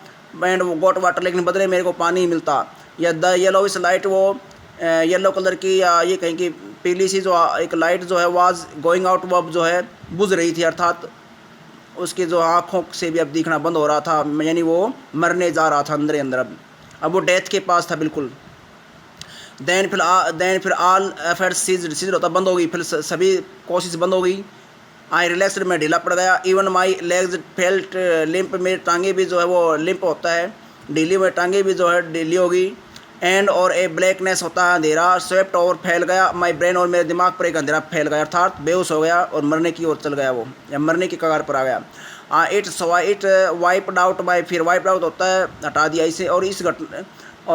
एंड वो गोट वाटर, लेकिन बदले मेरे को पानी ही मिलता। या द येलोविश लाइट, वो येलो कलर की, या ये कहीं की पीली सी जो एक लाइट जो है वाज गोइंग आउट, वो अब जो है बुझ रही थी, अर्थात उसकी जो आँखों से भी अब दिखना बंद हो रहा था, यानी वो मरने जा रहा था अंदर अंदर, अब वो डेथ के पास था बिल्कुल। देन फिर ऑल एफर्ट्स सीज होता बंद हो गई, फिर सभी कोशिश बंद हो गई। आई रिलैक्सड, मैं ढीला पड़ गया। Even my legs felt limp, मेरी टांगे भी जो है वो लिम्प होता है ढीली, में टांगे भी जो है ढीली हो गई। एंड और ए ब्लैकनेस होता है अंधेरा, स्वेप्ट ओवर, फैल गया। माई ब्रेन, और मेरे दिमाग पर एक अंधेरा फैल गया, अर्थात बेहोश हो गया और मरने की ओर चल गया वो, या मरने की कगार पर आ गया। It wiped out my fear, wiped out होता है हटा दिया इसे, और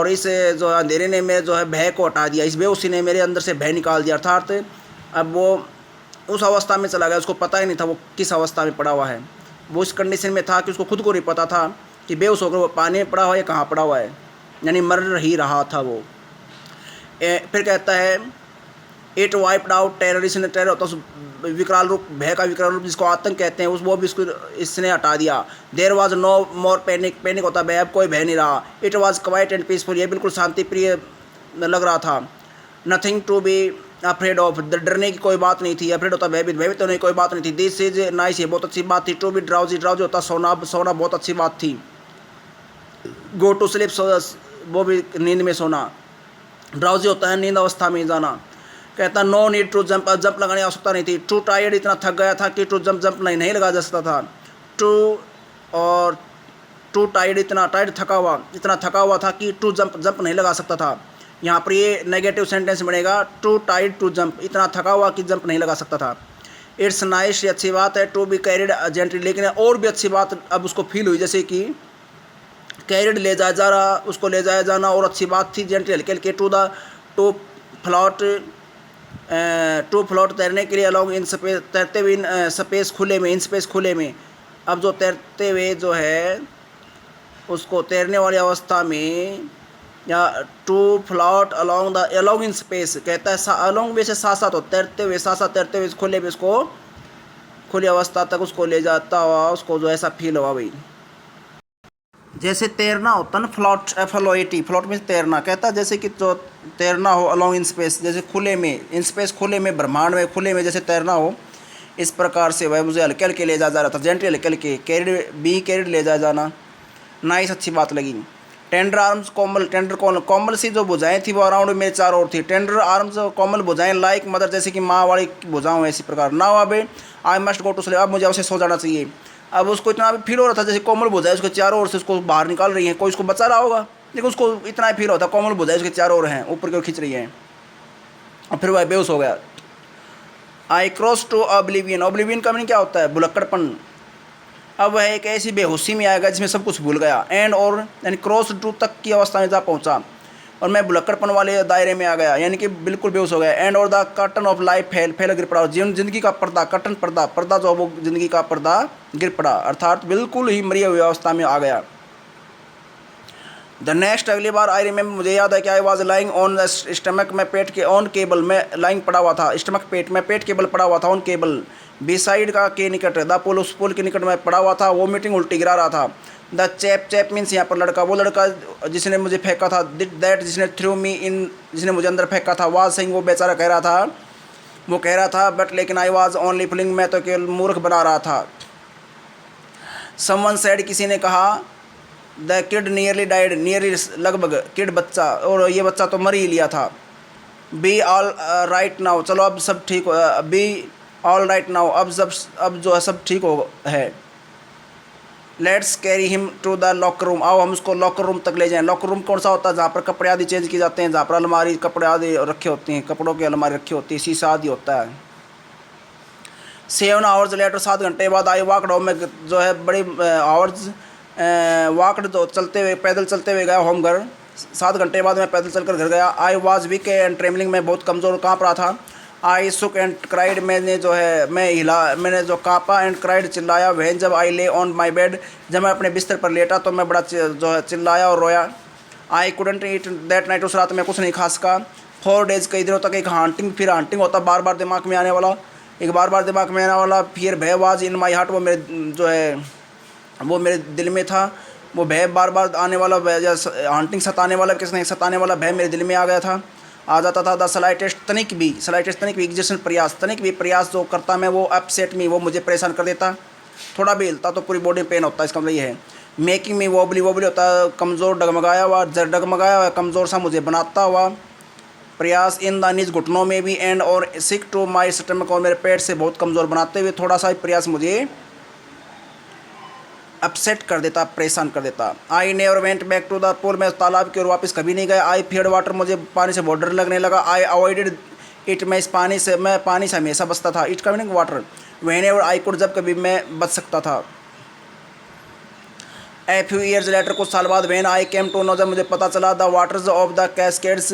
इस जो अंधेरे ने मेरे जो है भय को हटा दिया, इस बेहोशी ने मेरे अंदर से भय निकाल दिया, अर्थात अब वो उस अवस्था में चला गया, उसको पता ही नहीं था वो किस अवस्था में पड़ा हुआ है। वो इस कंडीशन में था कि उसको खुद को नहीं पता था कि बेहोश होकर वो पानी में पड़ा हुआ है या कहाँ पड़ा हुआ है, यानी मर ही रहा था वो। फिर कहता है इट वाइप्ड आउट टेरर, इसने, टेरर होता है विकराल रूप, भय का विकराल रूप जिसको आतंक कहते हैं, उस वो भी इसको इसने हटा दिया। There was no more panic, panic होता है भय, अब कोई भय नहीं रहा। It was quiet and peaceful, ये बिल्कुल शांति प्रिय लग रहा था। Nothing to be afraid of, डरने की कोई बात नहीं थी। अफ्रेड होता भयभीत, भयभीत होने की कोई बात नहीं थी। दिस इज नाइस, ये बहुत अच्छी बात थी। टू बी ड्राउजी, ड्राउजी होता सोना, सोना बहुत अच्छी बात थी। गो टू स्लीप, वो भी नींद में सोना। ड्राउजी होता है नींद अवस्था में जाना। कहता no need to jump, jump लगाने की आवश्यकता नहीं थी। टू टायर्ड, इतना थक गया था कि टू जंप नहीं लगा जा सकता था। टू टायर्ड, इतना टायर्ड, इतना थका हुआ था कि टू जंप नहीं लगा सकता था। यहाँ पर ये नेगेटिव सेंटेंस बनेगा, टू टायर्ड टू जंप, इतना थका हुआ कि जंप नहीं लगा सकता था। इट्स नाइस, ये अच्छी बात है। टू बी कैरिड जेंटली, लेकिन और भी अच्छी बात अब उसको फील हुई, जैसे कि कैरिड ले जाया जा रहा, उसको ले जाया जाना और अच्छी बात थी। जेंटली, हल्के हल्के। टू फ्लोट, तैरने के लिए। अलॉन्ग इन स्पेस, तैरते हुए इन स्पेस खुले में, इन स्पेस खुले में। अब जो तैरते हुए जो है उसको तैरने वाली अवस्था में, या to float along in space, कहता है अलॉन्ग वैसे साथ साथ हो, तैरते हुए साथ साथ, तैरते हुए खुले में, उसको खुली अवस्था तक उसको ले जाता हुआ, उसको जो ऐसा फील हुआ भाई। जैसे तैरना होता ना, फ्लोट, FLOAT, फ्लोट में तैरना। कहता है जैसे कि जो तैरना हो अलॉन्ग इन स्पेस, जैसे खुले में, इन स्पेस खुले में, ब्रह्मांड में खुले में जैसे तैरना हो, इस प्रकार से वह मुझे हल्के हल्के ले जा रहा था। जेंटली, हल्के हल्के। कैरिड ले जा जाना। नाइस, अच्छी बात लगी। टेंडर आर्म्स, कोमल, टेंडर कोमल सी जो भुजाएं थी वो अराउंड मेरे चारों ओर थी। टेंडर आर्म्स, कोमल भुजाएं, लाइक मदर, जैसे कि माँ वाली भुजाओं, इसी प्रकार। नाउ अब I must go to sleep, अब मुझे उसे सो जाना चाहिए। अब उसको इतना फील हो रहा था जैसे कोमल भुजाएं उसके चारों ओर से उसको बाहर निकाल रही हैं, कोई उसको बचा रहा होगा, लेकिन उसको इतना फील होता कोमल भुजाएं उसके चारों ओर हैं, ऊपर की ओर खींच रही हैं। और फिर वह बेहोश हो गया। आई क्रॉस टू ऑब्लिवियन, ऑब्लिवियन का मीनिंग क्या होता है? भुलक्कड़पन। अब वह एक ऐसी बेहोशी में आएगा जिसमें सब कुछ भूल गया। एंड और यानी क्रॉस टू तक की अवस्था में जा पहुंचा। और मैं भुलक्कड़पन वाले दायरे में आ गया, यानी कि बिल्कुल बेहोश हो गया। एंड और द कर्टन ऑफ लाइफ फैल गिर पड़ा, जिंदगी का पर्दा, कर्टन पर्दा जो वो जिंदगी का पर्दा गिर पड़ा, अर्थात बिल्कुल ही मरी हुई अवस्था में आ गया। द नेक्स्ट, अगली बार आई रिमेम्बर, मुझे याद है कि I was lying on the stomach, मैं पेट के ऑन केबल में लाइंग पड़ा हुआ था, स्टमक पेट में, पेट केबल पड़ा हुआ था ऑन केबल, बिसाइड का के निकट, द पुल, उस पुल के निकट में पड़ा हुआ था, वोमिटिंग उल्टी गिरा रहा था। द चैप मीन्स यहाँ पर लड़का, वो लड़का जिसने मुझे फेंका था, दैट जिसने थ्रू मी इन, जिसने मुझे अंदर फेंका था, वाज सिंह, वो बेचारा कह रहा था, वो कह रहा था, बट लेकिन आई वाज ओनली फूलिंग, मैं तो केवल मूर्ख बना रहा था। समवन सेड, किसी ने कहा, the kid nearly died, nearly लगभग, किड बच्चा, और ये बच्चा तो मर ही लिया था। बी ऑल राइट नाउ, चलो अब सब ठीक हो, बी ऑल राइट नाउ, अब जो है सब ठीक हो है। Let's carry him to the locker room, आओ हम उसको लॉकर रूम तक ले जाएं। लॉकर रूम कौन सा होता है? जहाँ पर कपड़े आदि चेंज किए जाते हैं, जहाँ पर अलमारी कपड़े आदि रखे होते हैं, कपड़ों की अलमारी रखी होती है, शीशा आदि होता है। 7 आवर्स लेटर, 7 घंटे बाद आई वॉकड होम, में जो है बड़ी आवर्स वॉकड, जो चलते हुए, पैदल चलते हुए गया होम घर, 7 घंटे बाद मैं पैदल चलकर घर गया। I was weak and travelling, मैं बहुत कमज़ोर काँप रहा था। आई सुक एंड क्राइड, मैंने जो है मैं हिला, मैंने जो काँपा, एंड क्राइड चिल्लाया। वहन जब आई ले ऑन माई बेड, जब मैं अपने बिस्तर पर लेटा तो मैं बड़ा जो है चिल्लाया और रोया। I couldn't eat that night, उस रात में कुछ नहीं खा सका। 4 डेज़, कई दिनों तक एक हांटिंग, फिर हांटिंग होता, बार बार दिमाग में आने वाला, एक बार बार दिमाग में आने वाला। फिर भय वाज इन माई हार्ट, वो मेरे जो है वो मेरे दिल में था, वो भय बार बार आने वाला, हांटिंग सताने वाला, किसी ने सताने वाला भय मेरे दिल में आ गया था, आ जाता था। द स्लाइटेस्ट तनिक भी एग्जिस्टेंस प्रयास, तनिक भी प्रयास जो करता मैं, वो अपसेट मी, वो मुझे परेशान कर देता। थोड़ा भी हिलता तो पूरी बॉडी में पेन होता है, इसका मतलब ये है। मेकिंग मी वोबली होता है कमज़ोर, डगमगाया हुआ कमज़ोर सा मुझे बनाता हुआ। प्रयास इन द नीज, घुटनों में भी, एंड और सिक टू माई स्टमक, और मेरे पेट से बहुत कमज़ोर बनाते हुए, थोड़ा सा प्रयास मुझे अपसेट कर देता, परेशान कर देता। I never went back to the pool, मैं तालाब की ओर वापस कभी नहीं गया। आई फियर्ड वाटर, मुझे पानी से बहुत डर लगने लगा। आई अवॉइडेड इट, मैं पानी से हमेशा बचता था। It coming water, when ever I could, जब कभी मैं बच सकता था। ए फ्यू ईयर्स लेटर, कुछ साल बाद, when I came to know, जब मुझे पता चला, the waters of the cascades,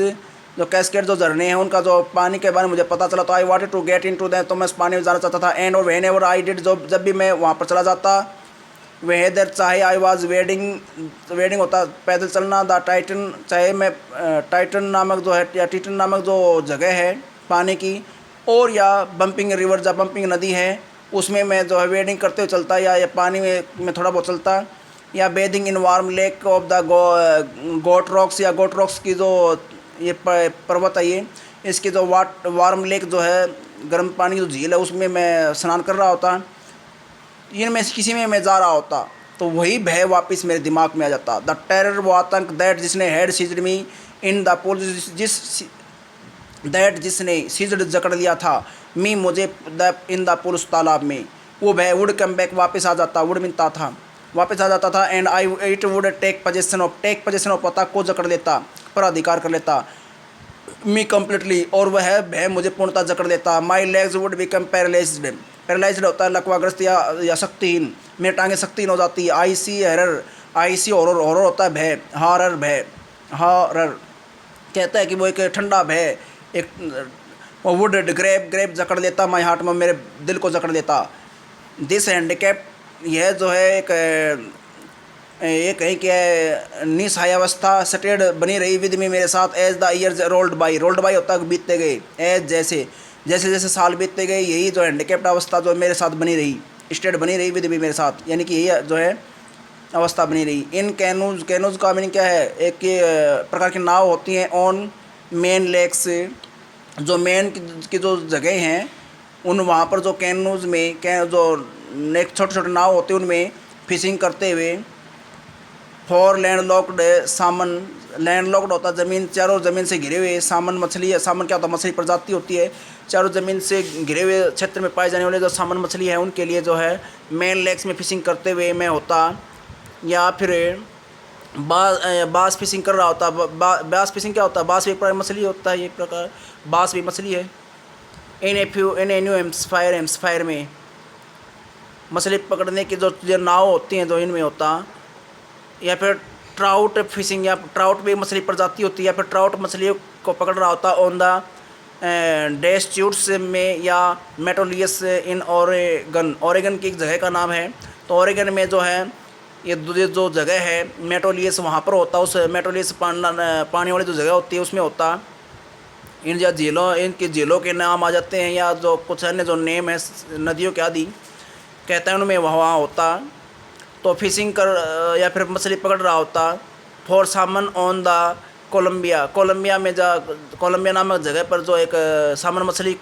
जो कैस्केड जो झरने हैं उनका जो पानी के बारे में मुझे पता चला, तो I wanted to get into that, तो मैं उस पानी में जाना चाहता था। एंड और वेन एवर आई डिड, जब भी मैं वहाँ पर चला जाता, वेदर चाहे आई वाज वेडिंग होता पैदल चलना, द टाइटन, चाहे मैं टाइटन नामक जो है, या टीटन नामक जो जगह है पानी की, और या बम्पिंग रिवर, जब बम्पिंग नदी है, उसमें मैं जो है वेडिंग करते हुए चलता, या पानी में मैं थोड़ा बहुत चलता, या bathing in Warm Lake of the Goat Rocks, या गोट रॉक्स की जो ये पर्वत है, ये इसकी जो वार्म लेक जो है, गर्म पानी जो झील है, उसमें मैं स्नान कर रहा होता, इनमें से किसी में मैं जा रहा होता, तो वही भय वापस मेरे दिमाग में आ जाता। द टेरर, वो आतंक, दैट जिसने had seized me in the pool, जिसने सीज्ड जकड़ लिया था, मी मुझे, इन द पूल, उस तालाब में, वो भय वुड कम बैक, वापस आ जाता, वुड मिलता था, वापस आ जाता था। And I it would take possession of, पता को जकड़ लेता, पर अधिकार कर लेता, मी कम्प्लीटली, और वह भय मुझे पूर्णतः जकड़ लेता। My legs would become paralysed होता है, लकवाग्रस्त या शक्तिहीन, मेरी टांगें शक्तिहीन हो जाती है। आई सी हॉरर होता है भय, हॉरर कहता है कि वो एक ठंडा भय, एक वुड ग्रेप जकड़ लेता, माई हार्ट में, मेरे दिल को जकड़ लेता। दिस हैंडीकैप, यह जो है ये कहीं कि निसहायावस्था स्टेड बनी रही विद में, मेरे साथ, as the years rolled by होता है बीतते गए, एज जैसे साल बीतते गए, यही जो हैंडीकैप्ड अवस्था जो मेरे साथ बनी रही, स्टेट बनी रही विद में मेरे साथ, यानी कि यही जो है अवस्था बनी रही। इन कैनूज का मीनिंग क्या है? एक प्रकार की नाव होती हैं ऑन मेन लेक्स, जो मेन की जो जगह हैं उन वहाँ पर जो कैनूज में जो छोटे छोटे नाव होते हैं उनमें फिशिंग करते हुए। फॉर लैंडलॉक्ड सामन, लैंडलॉक्ड होता है ज़मीन, चारों ज़मीन से घिरे हुए, सामन मछली है, सामन क्या होता है? मछली प्रजाति होती है, चारों ज़मीन से घिरे हुए क्षेत्र में पाए जाने वाले जो सामन मछली है उनके लिए जो है मेन लेक्स में फिशिंग करते हुए मैं होता, या फिर बास फिशिंग कर रहा होता। बास फिशिंग क्या होता है? बास भी एक प्रकार मछली होता है, एक प्रकार बास भी मछली है। इन एन्यू हेम्सफायर में मछली पकड़ने की जो नाव होती हैं जो इनमें होता, या फिर ट्राउट फिशिंग, या ट्राउट भी मछली प्रजाति होती है, या फिर ट्राउट मछलियों को पकड़ रहा होता ऑन द डेस्ट्यूट्स में या मेटोलियस इन ओरेगन। ओरेगन की एक जगह का नाम है। तो ओरेगन में जो है ये जो जगह है मेटोलियस, वहाँ पर होता, उस मेटोलियस पानी वाली जो जगह होती है उसमें होता। इन या झीलों, इनकी झीलों के नाम आ जाते हैं, या जो कुछ अन्य जो नेम है नदियों के आदि कहते हैं उनमें वहाँ होता। तो फिशिंग कर या फिर मछली पकड़ रहा होता for salmon on the Columbia. Columbia में कोलंबिया नामक जगह पर जो एक सामन मछली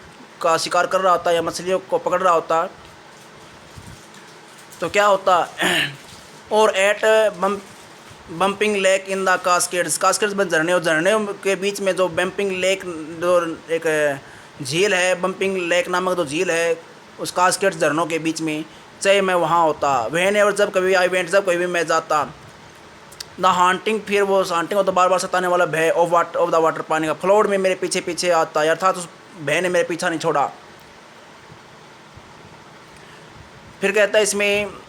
का शिकार कर रहा होता या मछलियों को पकड़ रहा होता। तो क्या होता और at Bumping Lake in the Cascades. Cascades में झरने, और झरने के बीच में जो बम्पिंग लेक, जो एक झील है, बम्पिंग लेक नामक जो झील है उस कास्केड्स झरनों के बीच में, चाहे मैं वहाँ होता। वहन और जब कभी आई वेंट, जब कभी मैं जाता। द हांटिंग, फिर वो हांटिंग होता बार बार सताने वाला भय ऑफ द वाटर, पानी का। फ्लोड में मेरे पीछे पीछे आता, अर्थात उस भय ने मेरे पीछा नहीं छोड़ा। फिर कहता है इसमें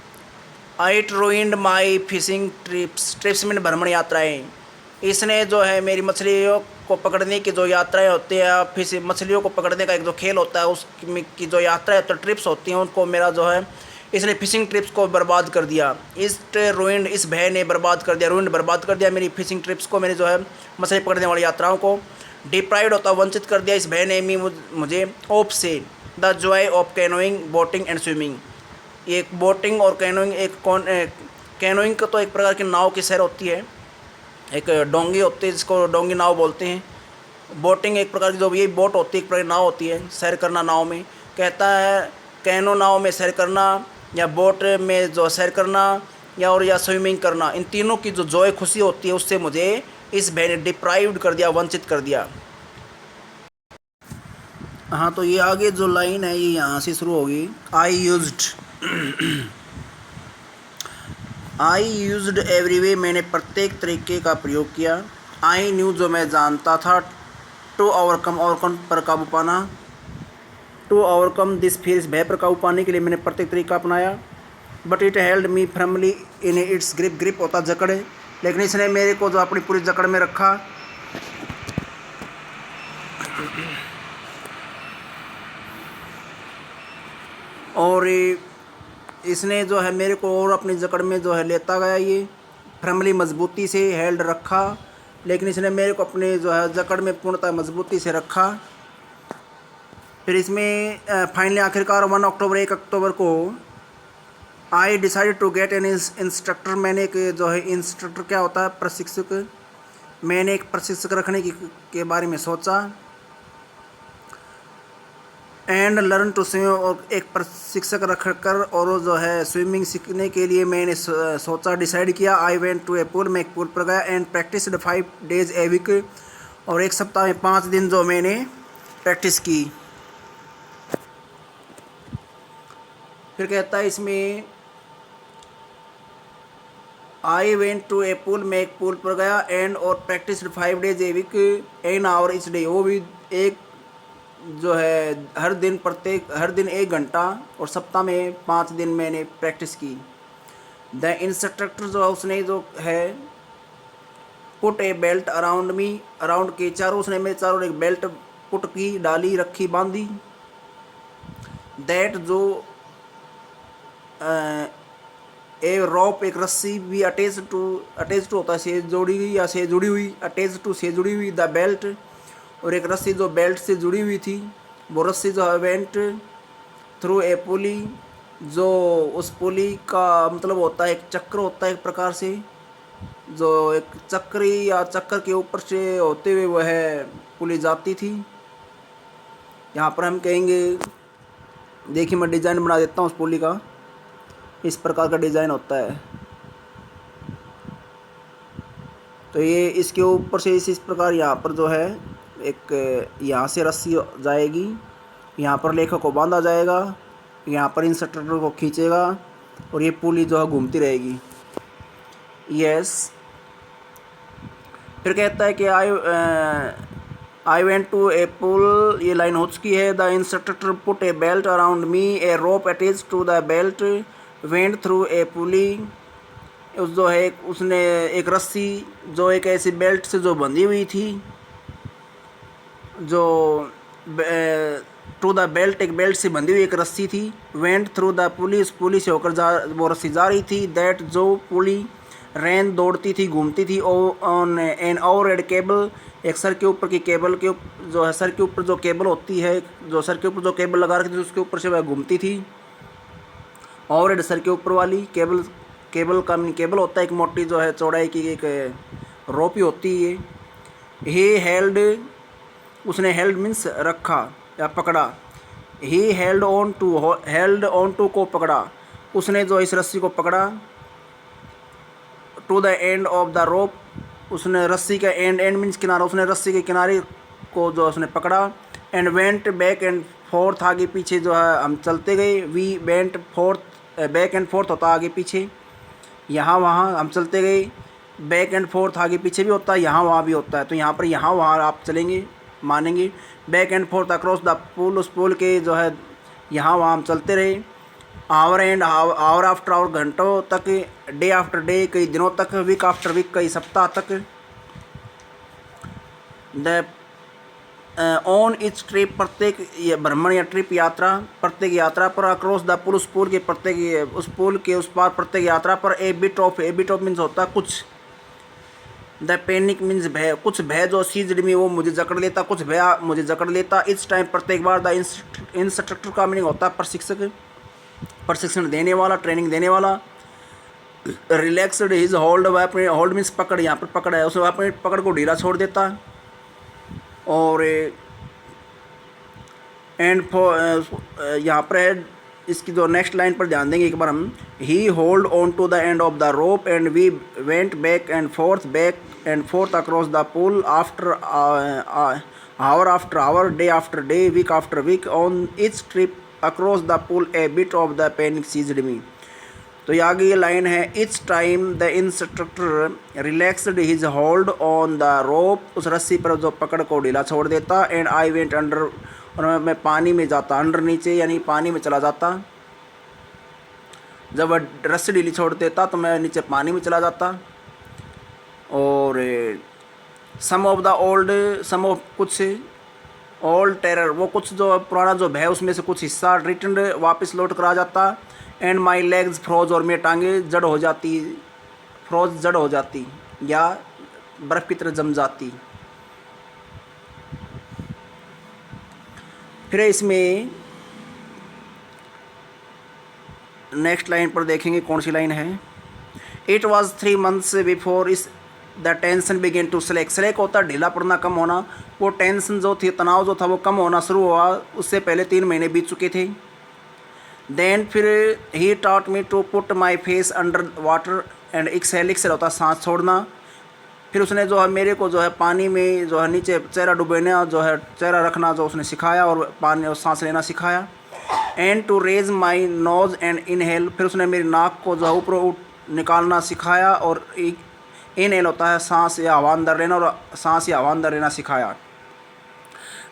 it ruined my fishing trips में भ्रमण यात्राएं। इसने जो है मेरी मछलियों को पकड़ने की जो यात्राएं होती है, फिर मछलियों को पकड़ने का एक जो खेल होता है उसकी जो यात्राएं होती है, ट्रिप्स होती हैं, उनको मेरा जो है इसने फिशिंग ट्रिप्स को बर्बाद कर दिया। इस रूइंड, इस भय ने बर्बाद कर दिया, रूइंड बर्बाद कर दिया मेरी फिशिंग ट्रिप्स को, मेरी जो है मछली पकड़ने वाली यात्राओं को। डिप्राइव्ड होता वंचित कर दिया इस भय ने मुझे ऑफ से the Joy of canoeing, boating and swimming. एक बोटिंग और कैनोइंग, कैनोइंग का तो एक प्रकार की नाव की सैर होती है, एक डोंगी होती है जिसको डोंगी नाव बोलते हैं। बोटिंग एक प्रकार की जो ये बोट होती है, एक प्रकार की नाव होती है, सैर करना नाव में। कहता है कैनो नाव में सैर करना, या बोट में जो सैर करना, या स्विमिंग करना, इन तीनों की जो जॉय खुशी होती है उससे मुझे इस भय ने डिप्राइव्ड कर दिया, वंचित कर दिया। हाँ, तो ये आगे जो लाइन है ये यहाँ से शुरू होगी। आई यूज्ड एवरी वे, मैंने प्रत्येक तरीके का प्रयोग किया। आई न्यू, जो मैं जानता था। टू ओवरकम, ओवरकम पर काबू पाना। टू ओवरकम दिस फियर, इस भय पर काबू पाने के लिए मैंने प्रत्येक तरीका अपनाया। But it held me firmly in its grip, grip होता जकड़, लेकिन इसने मेरे को जो अपनी पूरी जकड़ में रखा। और इसने जो है मेरे को और अपनी जकड़ में जो है लेता गया, ये फर्मली मजबूती से हेल्ड रखा, लेकिन इसने मेरे को अपने जो है जकड़ में पूर्णतः मजबूती से रखा। फिर इसमें फाइनली आखिरकार 1 अक्टूबर को I decided to get an instructor, मैंने एक जो है इंस्ट्रक्टर क्या होता है प्रशिक्षक, मैंने एक प्रशिक्षक रखने के बारे में सोचा। एंड लर्न टू स्विम, और एक प्रशिक्षक रख कर और जो है स्विमिंग सीखने के लिए मैंने सोचा, डिसाइड किया। I went to a pool, मैं एक पूल पर गया। And practised 5 days a week, और एक सप्ताह में 5 दिन जो मैंने प्रैक्टिस की। फिर कहता है इसमें I went to a pool, मैं एक पूल पर गया। एंड और practised 5 days a week, an hour each day, वो भी एक जो है हर दिन 1 घंटा, और सप्ताह में 5 दिन मैंने प्रैक्टिस की। द इंस्ट्रक्टर जो है उसने जो है put a belt around me, around के चारों, उसने मेरे चारों एक बेल्ट पुट की, डाली, रखी, बांधी। दैट जो ए रोप, एक रस्सी भी अटैच टू होता है, से जोड़ी हुई या से जुड़ी हुई, अटैच टू से जुड़ी हुई, द बेल्ट, और एक रस्सी जो बेल्ट से जुड़ी हुई थी, वो रस्सी जो है वेंट थ्रू ए पुली, जो उस पुली का मतलब होता है एक चक्र होता है एक प्रकार से, जो एक चक्री या चक्कर के ऊपर से होते हुए वह पुली जाती थी। यहाँ पर हम कहेंगे, देखिए मैं डिज़ाइन बना देता हूँ उस पुली का, इस प्रकार का डिज़ाइन होता है। तो ये इसके ऊपर से इस प्रकार यहाँ पर जो है एक यहाँ से रस्सी जाएगी, यहाँ पर लेखक को बांधा जाएगा, यहाँ पर इंस्ट्रक्टर को खींचेगा, और ये पुली जो है घूमती रहेगी। यस। फिर कहता है कि आई वेंट टू ए पुल, ये लाइन हो चुकी है। The instructor put a belt around me, a rope attached to the belt, went through a pulley, उस जो है उसने एक रस्सी जो एक ऐसी बेल्ट से जो बंधी हुई थी, जो टू द बेल्ट, एक बेल्ट से बंधी हुई एक रस्सी थी। वेंट थ्रू द पुली, उस पुली से होकर वो रस्सी जा रही थी। दैट जो पुली रैन दौड़ती थी, घूमती थी। ऑन एन ओवरहेड केबल, एक सर के ऊपर की केबल के जो है सर के ऊपर जो केबल होती है, जो सर के ऊपर जो केबल लगा रखी थी उसके ऊपर से वह घूमती थी। ओवरहेड सर के ऊपर वाली केबल, केबल का केबल होता है एक मोटी जो है चौड़ाई की एक रोपी होती है। ही हेल्ड, उसने हेल्ड मीन्स रखा या पकड़ा। ही हेल्ड ऑन टू को पकड़ा, उसने जो इस रस्सी को पकड़ा। To the end of the rope, उसने रस्सी का एंड मीन्स किनारा, उसने रस्सी के किनारे को जो उसने पकड़ा। And went back and forth, आगे पीछे जो है हम चलते गए। We went forth, back and forth होता है आगे पीछे, यहाँ वहाँ हम चलते गए। बैक एंड फोर्थ आगे पीछे भी होता है, यहाँ वहाँ भी होता है, तो यहाँ पर यहाँ वहाँ आप चलेंगे, मानेंगे। Back and forth across the pool, उस पुल के जो है यहाँ वहाँ हम चलते रहे। आवर आफ्टर आवर, घंटों तक। डे आफ्टर डे, कई दिनों तक। वीक आफ्टर वीक, कई सप्ताह तक। द ऑन इच ट्रिप, प्रत्येक भ्रमण या ट्रिप यात्रा, प्रत्येक यात्रा पर। अक्रॉस द पुल, उस पुल के प्रत्येक, उस पुल के उस पार प्रत्येक यात्रा पर। ए बिट ऑफ मीन्स होता है कुछ। द पैनिक मीन्स भय, कुछ भय जो सीज्ड मी, वो मुझे जकड़ लेता, कुछ भय मुझे जकड़ लेता। इस टाइम, प्रत्येक बार। द इंस्ट्रक्टर का मीनिंग होता है प्रशिक्षक, प्रशिक्षण देने वाला, ट्रेनिंग देने वाला। रिलैक्सड हिज होल्ड, वह अपने होल्ड मीन्स पकड़, यहाँ पर पकड़ है, उसने अपने पकड़ को ढीला छोड़ देता। और एंड यहाँ पर है, इसकी जो नेक्स्ट लाइन पर ध्यान देंगे एक बार हम। He hold on to the end of the rope and we went back and forth across the pool after hour after hour, day after day, week after week. On each trip across the pool a bit of the panic ceased me. तो ये आगे ये लाइन है। Each time the instructor relaxed his hold on the rope, उस रस्सी पर जो पकड़ को ढीला छोड़ देता। एंड आई वेंट अंडर, और मैं पानी में जाता, अंडर नीचे यानी पानी में चला जाता। जब वह रस्सी ढीली छोड़ देता तो मैं नीचे पानी में चला जाता। और सम ऑफ कुछ ओल्ड टेरर, वो कुछ जो पुराना जो भय उसमें से कुछ हिस्सा रिटर्न वापस लौट कर आ जाता। एंड माई लेग्स फ्रोज, और मेरी टांगे जड़ हो जाती, फ्रोज जड़ हो जाती या बर्फ़ की तरह जम जाती। फिर इसमें नेक्स्ट लाइन पर देखेंगे कौन सी लाइन है। इट वॉज 3 months बिफोर इस the tension began to slack होता है ढीला पड़ना, कम होना। वो टेंशन जो थी, तनाव जो था वो कम होना शुरू हुआ, उससे पहले 3 महीने बीत चुके थे। देन फिर he taught me to put my face under water and exhale होता है सांस छोड़ना। फिर उसने जो है मेरे को जो है पानी में जो है नीचे चेहरा डुबेना, जो है चेहरा रखना जो उसने सिखाया, और पानी और सांस लेना सिखाया। And to raise my nose and inhale, फिर उसने मेरी नाक को जो है ऊपर निकालना सिखाया, और इनहेल होता है सांस या हवा अंदर लेना, और सांस या हवा अंदर लेना सिखाया।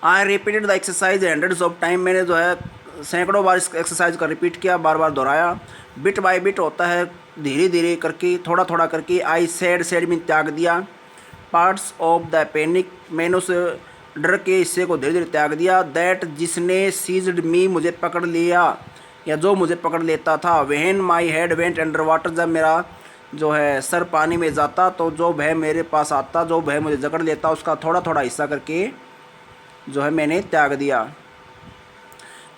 I repeated the exercise hundreds of time, मैंने जो है सैकड़ों बार इस एक्सरसाइज का रिपीट किया, बार बार दोहराया। बिट बाय बिट होता है धीरे धीरे करके, थोड़ा थोड़ा करके। आई सेड मीन त्याग दिया। पार्ट्स ऑफ द पैनिक, मैंने उस डर के हिस्से को धीरे धीरे त्याग दिया। दैट, जिसने सीज्ड मी, मुझे पकड़ लिया या जो मुझे पकड़ लेता था। When my head went under water, जब मेरा जो है सर पानी में जाता तो जो भय मेरे पास आता, जो भय मुझे जकड़ लेता, उसका थोड़ा थोड़ा हिस्सा करके जो है मैंने त्याग दिया।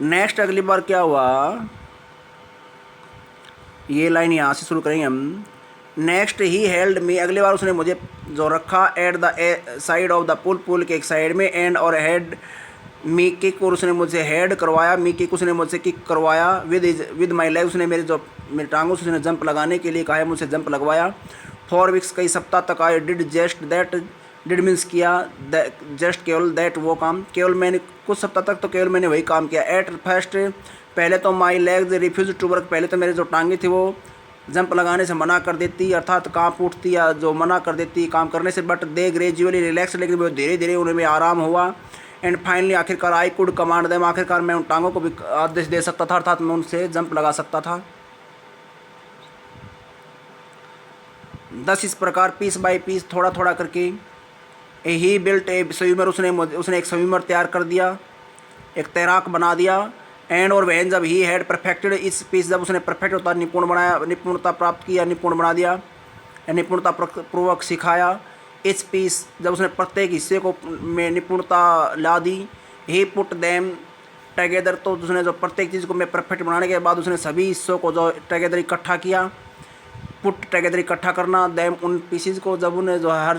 नेक्स्ट अगली बार क्या हुआ, ये लाइन यहाँ से शुरू करेंगे हम। नेक्स्ट ही हेल्ड मी, अगली बार उसने मुझे जो रखा at the side of the pool के एक साइड में। एंड और हेड मी किक, और उसने मुझे हेड करवाया। मी किक, उसने मुझसे किक करवाया। विद माई लेग, उसने मेरी टांगों से उसने जंप लगाने के लिए कहा है, मुझसे जंप लगवाया। 4 weeks, कई सप्ताह तक। I did just that, did means किया, जस्ट केवल, दैट वो काम, केवल मैंने कुछ सप्ताह तक तो केवल मैंने वही काम किया। एट फर्स्ट, पहले तो my legs refuse to work, पहले तो मेरे जो टांगे थी वो जंप लगाने से मना कर देती, अर्थात कांप उठती या जो मना कर देती काम करने से। बट दे ग्रेजुअली रिलैक्स, लेकिन वो धीरे धीरे उन्हें आराम हुआ। एंड फाइनली, आखिरकार आई कुड कमांड देम, आखिरकार मैं उन टांगों को भी आदेश दे सकता था, अर्थात मैं उनसे जंप लगा सकता था। 10 इस प्रकार पीस बाय पीस थोड़ा थोड़ा करके ही बिल्ट ए स्विमर, उसने एक स्विमर तैयार कर दिया, एक तैराक बना दिया। एंड और वैन जब ही हैड परफेक्टेड इस पीस, जब उसने परफेक्ट होता निपुण बनाया, निपुणता प्राप्त किया, निपुण बना दिया, निपुणता पूर्वक सिखाया। इस पीस जब उसने प्रत्येक हिस्से को में निपुणता ला दी। ही पुट देम टगेदर, तो उसने जो प्रत्येक चीज़ को मैं परफेक्ट बनाने के बाद उसने सभी हिस्सों को जो टगेदर इकट्ठा किया। पुट टगेदर इकट्ठा करना, देम उन पीसीज को जब उन्हें जो हर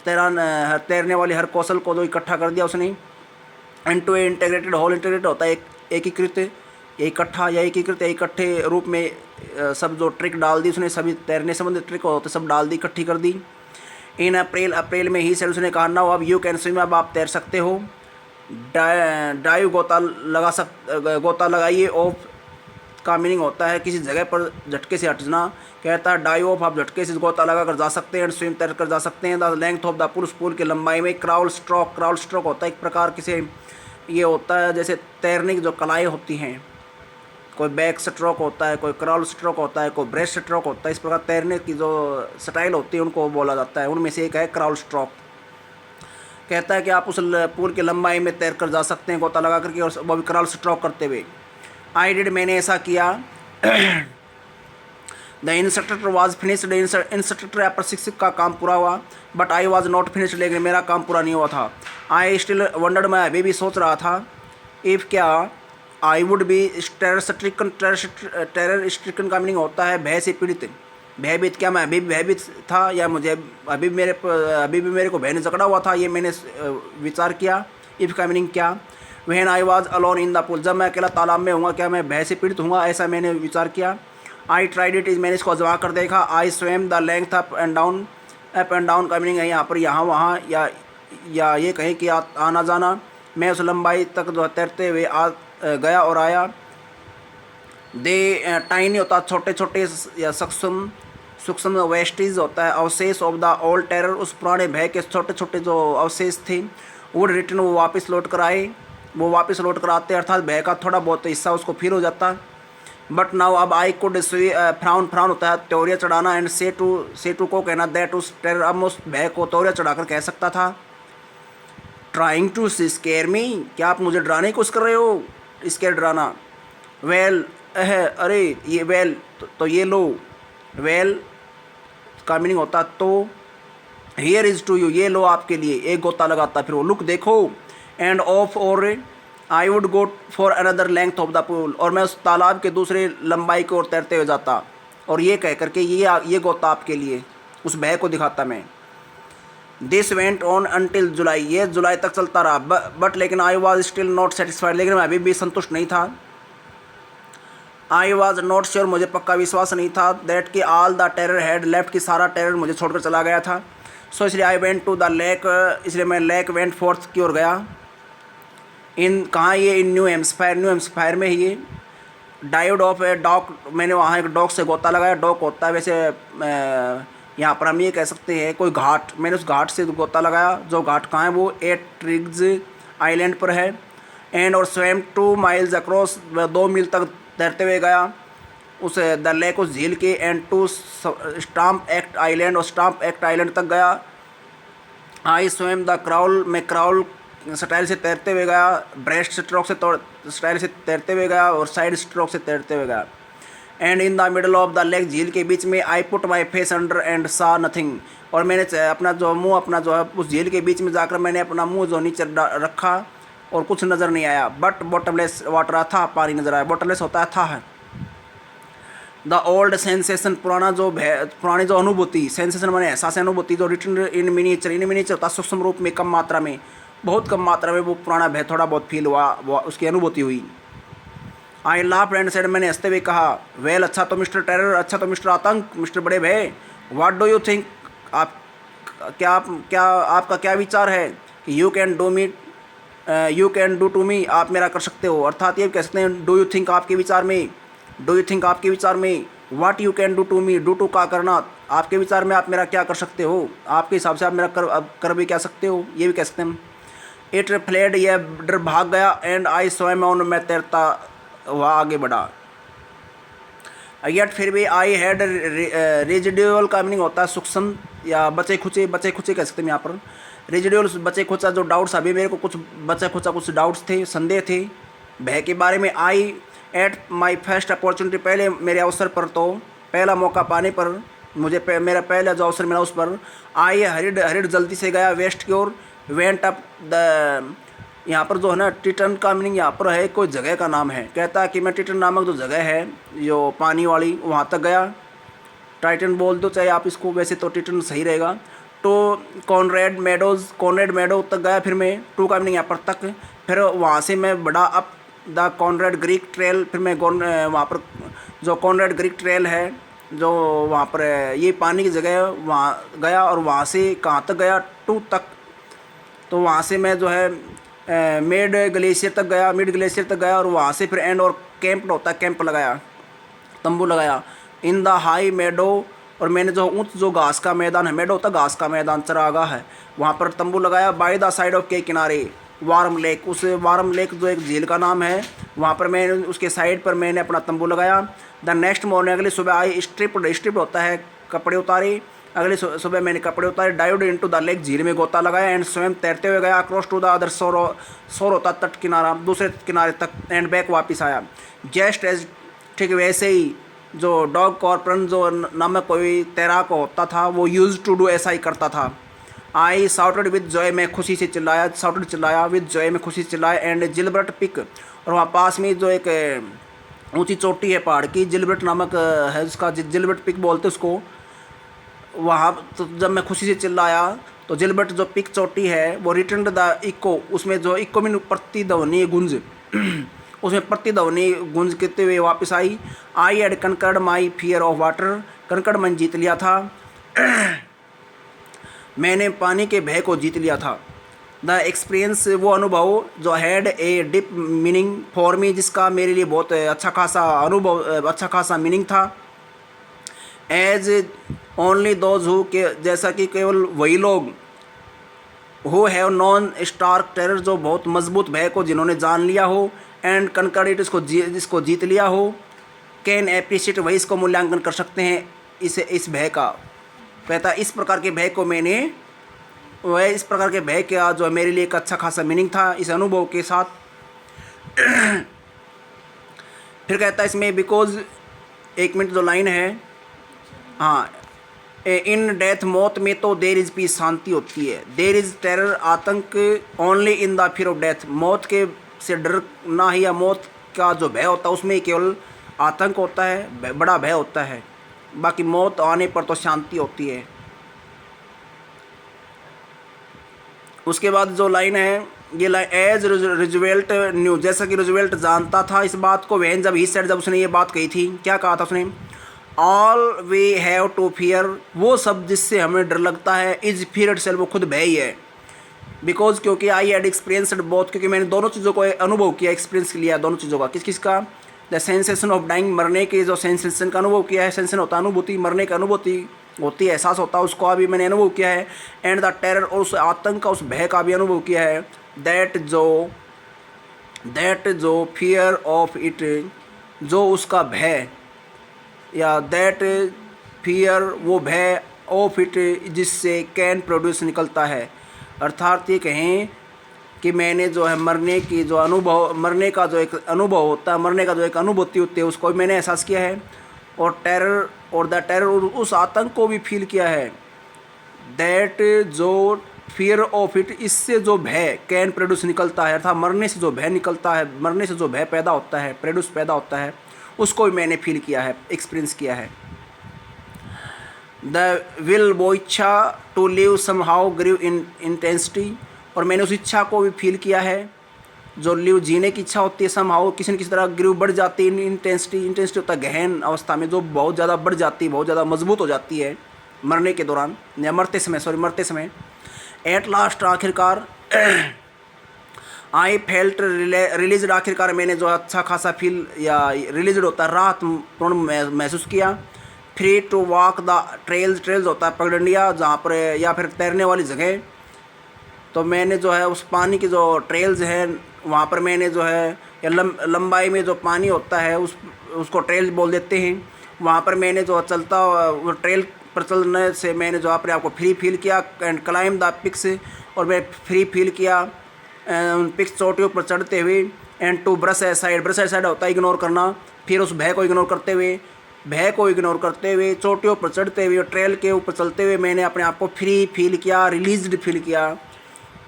तैरने वाली हर कौशल को जो इकट्ठा कर दिया उसने। And to integrated whole, integrated होता है एकीकृत, इकट्ठा या एकीकृत या इकट्ठे रूप में सब जो ट्रिक डाल दी उसने, सभी तैरने संबंधित ट्रिक होते सब डाल दी, इकट्ठी कर दी। इन अप्रैल में ही सेड, उसने कहा नाउ अब यू कैन स्विम, अब आप तैर सकते हो। डाइव गोता लगाइए। ऑफ का मीनिंग होता है किसी जगह पर झटके से हटना। कहता है डाइव ऑफ, आप झटके से गोता लगा कर जा सकते हैं, एंड स्विम तैर कर जा सकते हैं। द लेंथ ऑफ द पुल, पुल की लंबाई में। क्राउल स्ट्रोक होता है एक प्रकार किसे ये होता है जैसे तैरने की जो कलाएँ होती हैं, कोई बैक स्ट्रोक होता है, कोई क्रॉल स्ट्रोक होता है, कोई ब्रेस्ट स्ट्रोक होता है। इस प्रकार तैरने की जो स्टाइल होती है उनको बोला जाता है, उनमें से एक है क्रॉल स्ट्रोक। कहता है कि आप उस पूल की लंबाई में तैर कर जा सकते हैं गोता लगा करके, और वो भी क्रॉल स्ट्रोक करते हुए। आई डिड, मैंने ऐसा किया। The instructor was finished, instructor या प्रशिक्षक का काम पूरा हुआ। But I was not finished, लेकिन मेरा काम पूरा नहीं हुआ था। आई स्टिल वंडर्ड, मैं अभी भी सोच रहा था। इफ़ क्या I would be terror stricken का मीनिंग होता है भय से पीड़ित, भयभीत। क्या मैं अभी भी भयभीत था, या मुझे अभी भी मेरे को भय ने जकड़ा हुआ था, ये मैंने विचार किया। इफ़ का मीनिंग क्या। When I was alone in the pool, जब मैं अकेला तालाब में हूँगा क्या मैं भय से पीड़ित हूँगा, ऐसा मैंने विचार किया। आई ट्राइड इट, मैंने इसको आजमा कर देखा। I swam the length up and down, up and down का मीनिंग है यहाँ पर यहाँ वहाँ, या ये कहें कि आना जाना। मैं उस लंबाई तक जो तैरते हुए गया और आया। दे टाइनी होता छोटे छोटे या सूक्ष्म वेस्टेज होता है अवशेष ऑफ द ओल्ड टेरर, उस पुराने भय के छोटे छोटे जो अवशेष थे। वुड रिटर्न, वो वापस लौट कर आए, वो वापस लौट कर आते, अर्थात भय का थोड़ा बहुत हिस्सा उसको फील हो जाता। बट नाउ अब आई कुड फ्राउन होता है तौरिया चढ़ाना, एंड से टू को कहना दैट उस टेरर, अब मैं उस भय को तौरिया चढ़ाकर कह सकता था। ट्राइंग टू स्केयर मी, क्या आप मुझे डराने की कोशिश कर रहे हो, स्केयर डराना। वेल अरे ये वेल तो ये लो, वेल का मीनिंग होता तो। हियर इज़ टू यू, ये लो आपके लिए, एक गोता लगाता फिर वो लुक देखो। एंड ऑफ, और I would go for another length of the pool, और मैं उस तालाब के दूसरे लंबाई की ओर तैरते हुए जाता, और ये कह करके ये गोता आपके लिए, उस भय को दिखाता मैं। दिस वेंट ऑन अनटिल जुलाई, ये जुलाई तक चलता रहा। बट लेकिन I was still not satisfied, लेकिन मैं अभी भी संतुष्ट नहीं था। आई वॉज नॉट श्योर, मुझे पक्का विश्वास नहीं था। दैट कि all the terror had left, कि सारा टेरर मुझे छोड़कर चला गया था। सो इसलिए I went to the lake, इसलिए मैं लेक वेंट फोर्थ की ओर गया। इन कहाँ ये, इन न्यू हेम्सफायर में ही ये। डाइव्ड ऑफ ए डॉक, मैंने वहाँ एक डॉक से गोता लगाया। डॉक होता है वैसे यहाँ पर हम ये कह सकते हैं कोई घाट, मैंने उस घाट से गोता लगाया। जो घाट कहाँ है वो 8 ट्रिग्स आइलैंड पर है। एंड और स्वैम 2 माइल्स अक्रॉस, 2 मील तक तैरते हुए गया उस द लेक, उस झील के। And to Stamp Act Island, और स्टाम्प एक्ट आइलैंड तक गया। आई स्वयं द क्राउल, मैं क्राउल स्टाइल से तैरते हुए गया। ब्रेस्ट स्ट्रोक से स्टाइल से तैरते हुए गया, और साइड स्ट्रोक से तैरते हुए गया। And in the middle of the lake, झील के बीच में। I put my face under and सा नथिंग, और मैंने अपना जो मुंह, अपना जो है उस झील के बीच में जाकर मैंने अपना मुंह जो नीचे रखा, और कुछ नज़र नहीं आया। बट बॉटमलेस वाटर, था पानी नज़र आया। बॉटमलेस होता है था है। द ओल्ड सेंसेशन, पुरानी जो अनुभूति, सेंसेशन माने एहसास, अनुभूति, जो रिटर्न इन मिनीचर होता है सूक्ष्म रूप में, कम मात्रा में, बहुत कम मात्रा में वो पुराना भय थोड़ा बहुत फील हुआ, वो उसकी अनुभूति हुई। आई लाफ्ड एंड सेड, मैंने हंसते हुए कहा। वेल, अच्छा तो मिस्टर टेरर, अच्छा तो मिस्टर आतंक, मिस्टर बड़े भय। व्हाट डू यू थिंक, आपका क्या विचार है कि you can do to me, आप मेरा कर सकते हो। अर्थात ये कह सकते हैं डू यू थिंक आपके विचार में, what you can do to me, do to का करना, आपके विचार में आप मेरा क्या कर सकते हो, आपके हिसाब से आप मेरा कर भी क्या सकते हो, ये भी कह सकते हैं। इट फ्लेड, यह डर भाग गया। एंड आई स्वयं ऑन, मैं तैरता हुआ आगे बढ़ा। यट फिर भी आई हैड रेजिडुअल का मीनिंग होता है सूक्ष्म या बचे खुचे कह सकते हैं यहाँ पर। रेजिडुअल बचे खुचा जो डाउट्स, अभी मेरे को कुछ बचा खुचा कुछ डाउट्स थे, संदेह थे भय के बारे में। आई एट माई फर्स्ट अपॉर्चुनिटी, पहले मेरे अवसर पर, तो पहला मौका पाने पर मुझे मेरा पहला जो अवसर मिला उस पर। आई हरिड जल्दी से गया वेस्ट की ओर। वेंट अप द, यहाँ पर जो है ना टिटन का मीनिंग यहाँ पर है कोई जगह का नाम है। कहता है कि मैं टिटन नामक जो जगह है जो पानी वाली वहाँ तक गया। टाइटन बोल दो चाहे आप इसको, वैसे तो टिटन सही रहेगा। तो कॉनरेड मेडो तक गया फिर मैं। टू का मीनिंग यहाँ पर तक। फिर वहाँ से मैं बढ़ा up the Conrad Greek trail. फिर मैं वहाँ पर जो कॉनरेड ग्रीक ट्रेल है जो वहाँ पर ये पानी की जगह है वहाँ गया। और वहाँ से कहाँ तक गया, टू तक। तो वहाँ से मैं जो है मिड ग्लेशियर तक गया। और वहाँ से फिर एंड और कैंप होता है, कैंप लगाया, तंबू लगाया। इन द हाई मेडो, और मैंने जो ऊँच जो घास का मैदान है, मेडो होता है घास का मैदान, चरागाह है, वहाँ पर तंबू लगाया। बाय द साइड ऑफ के किनारे वार्म लेक, उस वार्म लेक जो एक झील का नाम है वहाँ पर मैंने उसके साइड पर मैंने अपना तंबू लगाया। द नेक्स्ट मॉर्निंग, अगली सुबह आई स्ट्रिप्ड होता है कपड़े उतारे। अगली सुबह मैंने कपड़े उतारे। डाइव्ड इनटू द लेक, झील में गोता लगाया। एंड स्वयं तैरते हुए गया अक्रॉस टू द अदर शोर होता तट किनारा, दूसरे किनारे तक। एंड बैक वापस आया। जस्ट एज, ठीक वैसे ही जो डॉग कॉर्परन जो नामक कोई तैराक होता था वो यूज टू डू, ऐसा ही करता था। आई साउटेड विद जॉय, मैं खुशी से चिल्लाया, साउटेड चिल्लाया, विद जॉय में खुशी से चिल्लाया। एंड जिलबर्ट पिक, और वहाँ पास में जो एक ऊंची चोटी है पहाड़ की, जिलबर्ट नामक है उसका, जिलबर्ट पिक बोलते उसको। वहाँ तो जब मैं खुशी से चिल्लाया तो जिलबर्ट जो पिक चोटी है वो रिटर्न द इको, उसमें जो इको मीन प्रतिध्वनि गुंज उसमें प्रतिध्वनि गुंज कहते हुए वापस आई। I had conquered my fear of water, conquered मैंने जीत लिया था मैंने पानी के भय को जीत लिया था। द एक्सपीरियंस, वो अनुभव जो had a deep meaning for me, जिसका मेरे लिए बहुत अच्छा खासा अनुभव, अच्छा खासा मीनिंग था। एज ओनली दोज हु, के जैसा कि केवल वही लोग, who have known stark terror, जो बहुत मजबूत भय को जिन्होंने जान लिया हो। एंड कनकर्ड इट, इसको जीत लिया हो। कैन एप्रिशिएट, वही इसको मूल्यांकन कर सकते हैं इस भय का। कहता इस प्रकार के भय को मैंने, वह इस प्रकार के भय का जो मेरे लिए एक अच्छा खासा मीनिंग था इस अनुभव के साथ। फिर कहता है इसमें बिकॉज, एक मिनट जो लाइन है, हाँ, इन डेथ, मौत में तो देर इज़ पीस, शांति होती है। देर इज़ टेरर, आतंक, only in the fear of death, मौत के से डर ना ही, या मौत का जो भय होता है उसमें केवल आतंक होता है, बड़ा भय होता है। बाकी मौत आने पर तो शांति होती है। उसके बाद जो लाइन है, ये लाइन, एज रूजवेल्ट न्यू, जैसा कि रूजवेल्ट जानता था इस बात को। वैन जब ही सेड, जब उसने ये बात कही थी, क्या कहा था उसने, all we have to fear, वो सब जिससे हमें डर लगता है, इज फियर इटसेल्फ, वो खुद भय ही है। बिकॉज, क्योंकि आई हैड एक्सपीरियंसड बोथ, क्योंकि मैंने दोनों चीज़ों को अनुभव किया, एक्सपीरियंस लिया दोनों चीज़ों का। किस किस का, द सेंसेशन ऑफ डाइंग, मरने के जो सेंसेशन का अनुभव किया है, सेंसेशन होता है अनुभूति, मरने का अनुभूति होती है, एहसास होता है, उसको अभी मैंने अनुभव किया है। एंड द टेरर, और उस आतंक का, उस भय का भी अनुभव किया है। दैट जो फियर ऑफ इट, जो उसका भय, या दैट फियर, वो भय, ऑफ इट, जिससे कैन प्रोड्यूस, निकलता है। अर्थात ये कहें कि मैंने जो है मरने की जो अनुभव, मरने का जो एक अनुभव होता है, मरने का जो एक अनुभूति होती है, उसको भी मैंने एहसास किया है। और टेरर, और द टेरर, उस आतंक को भी फील किया है। दैट जो फियर ऑफ इट, इससे जो भय, कैन प्रोड्यूस, निकलता है, अर्थात मरने से जो भय निकलता है, मरने से जो भय पैदा होता है, प्रोड्यूस पैदा होता है, उसको भी मैंने फील किया है, एक्सपीरियंस किया है। द विल, वो इच्छा, to live somehow grew in intensity, और मैंने उस इच्छा को भी फील किया है, जो लिव, जीने की इच्छा होती है, समहाउ, किसी न किसी तरह, ग्रीव, बढ़ जाती है, इंटेंसिटी होता है गहन अवस्था में, जो बहुत ज़्यादा बढ़ जाती है, बहुत ज़्यादा मजबूत हो जाती है मरने के दौरान, या मरते समय। एट लास्ट, आखिरकार, आई फेल्ट रिलीज, आखिरकार मैंने जो अच्छा खासा फील, या रिलीज होता है राहत पूर्ण महसूस किया। Free to walk the trails होता है पगडंडियाँ, जहाँ पर, या फिर तैरने वाली जगह। तो मैंने जो है उस पानी की जो ट्रेल्स हैं वहाँ पर मैंने जो है, या लंबाई में जो पानी होता है उसको ट्रेल्स बोल देते हैं। वहाँ पर मैंने जो चलता वो ट्रेल पर चलने से मैंने जो अपने आप को फ्री फील किया एंड क्लाइम द पिक्स, और मैं फ्री फील किया उन पिक्स चोटियों पर चढ़ते हुए। एंड टू ब्रश साइड होता है इग्नोर करना, फिर उस भय को इग्नोर करते हुए चोटियों पर चढ़ते हुए और ट्रेल के ऊपर चलते हुए मैंने अपने आप को फ्री फील किया, रिलीज्ड फील किया।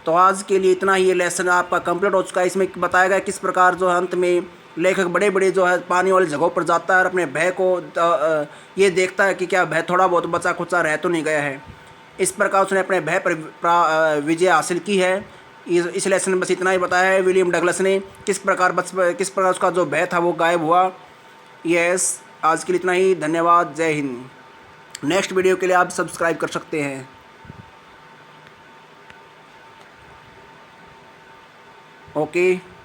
तो आज के लिए इतना ही, ये लेसन आपका कंप्लीट हो चुका है। इसमें बताया गया किस प्रकार जो है अंत में लेखक बड़े बड़े जो है पानी वाली जगहों पर जाता है और अपने भय को ये देखता है कि क्या भय थोड़ा बहुत बचा खुचा रह तो नहीं गया है। इस प्रकार उसने अपने भय पर विजय हासिल की है। इस लेसन में बस इतना ही बताया है विलियम डगलस ने किस प्रकार उसका जो भय था वो गायब हुआ। यस, आज के लिए इतना ही। धन्यवाद। जय हिंद। नेक्स्ट वीडियो के लिए आप सब्सक्राइब कर सकते हैं। ओके।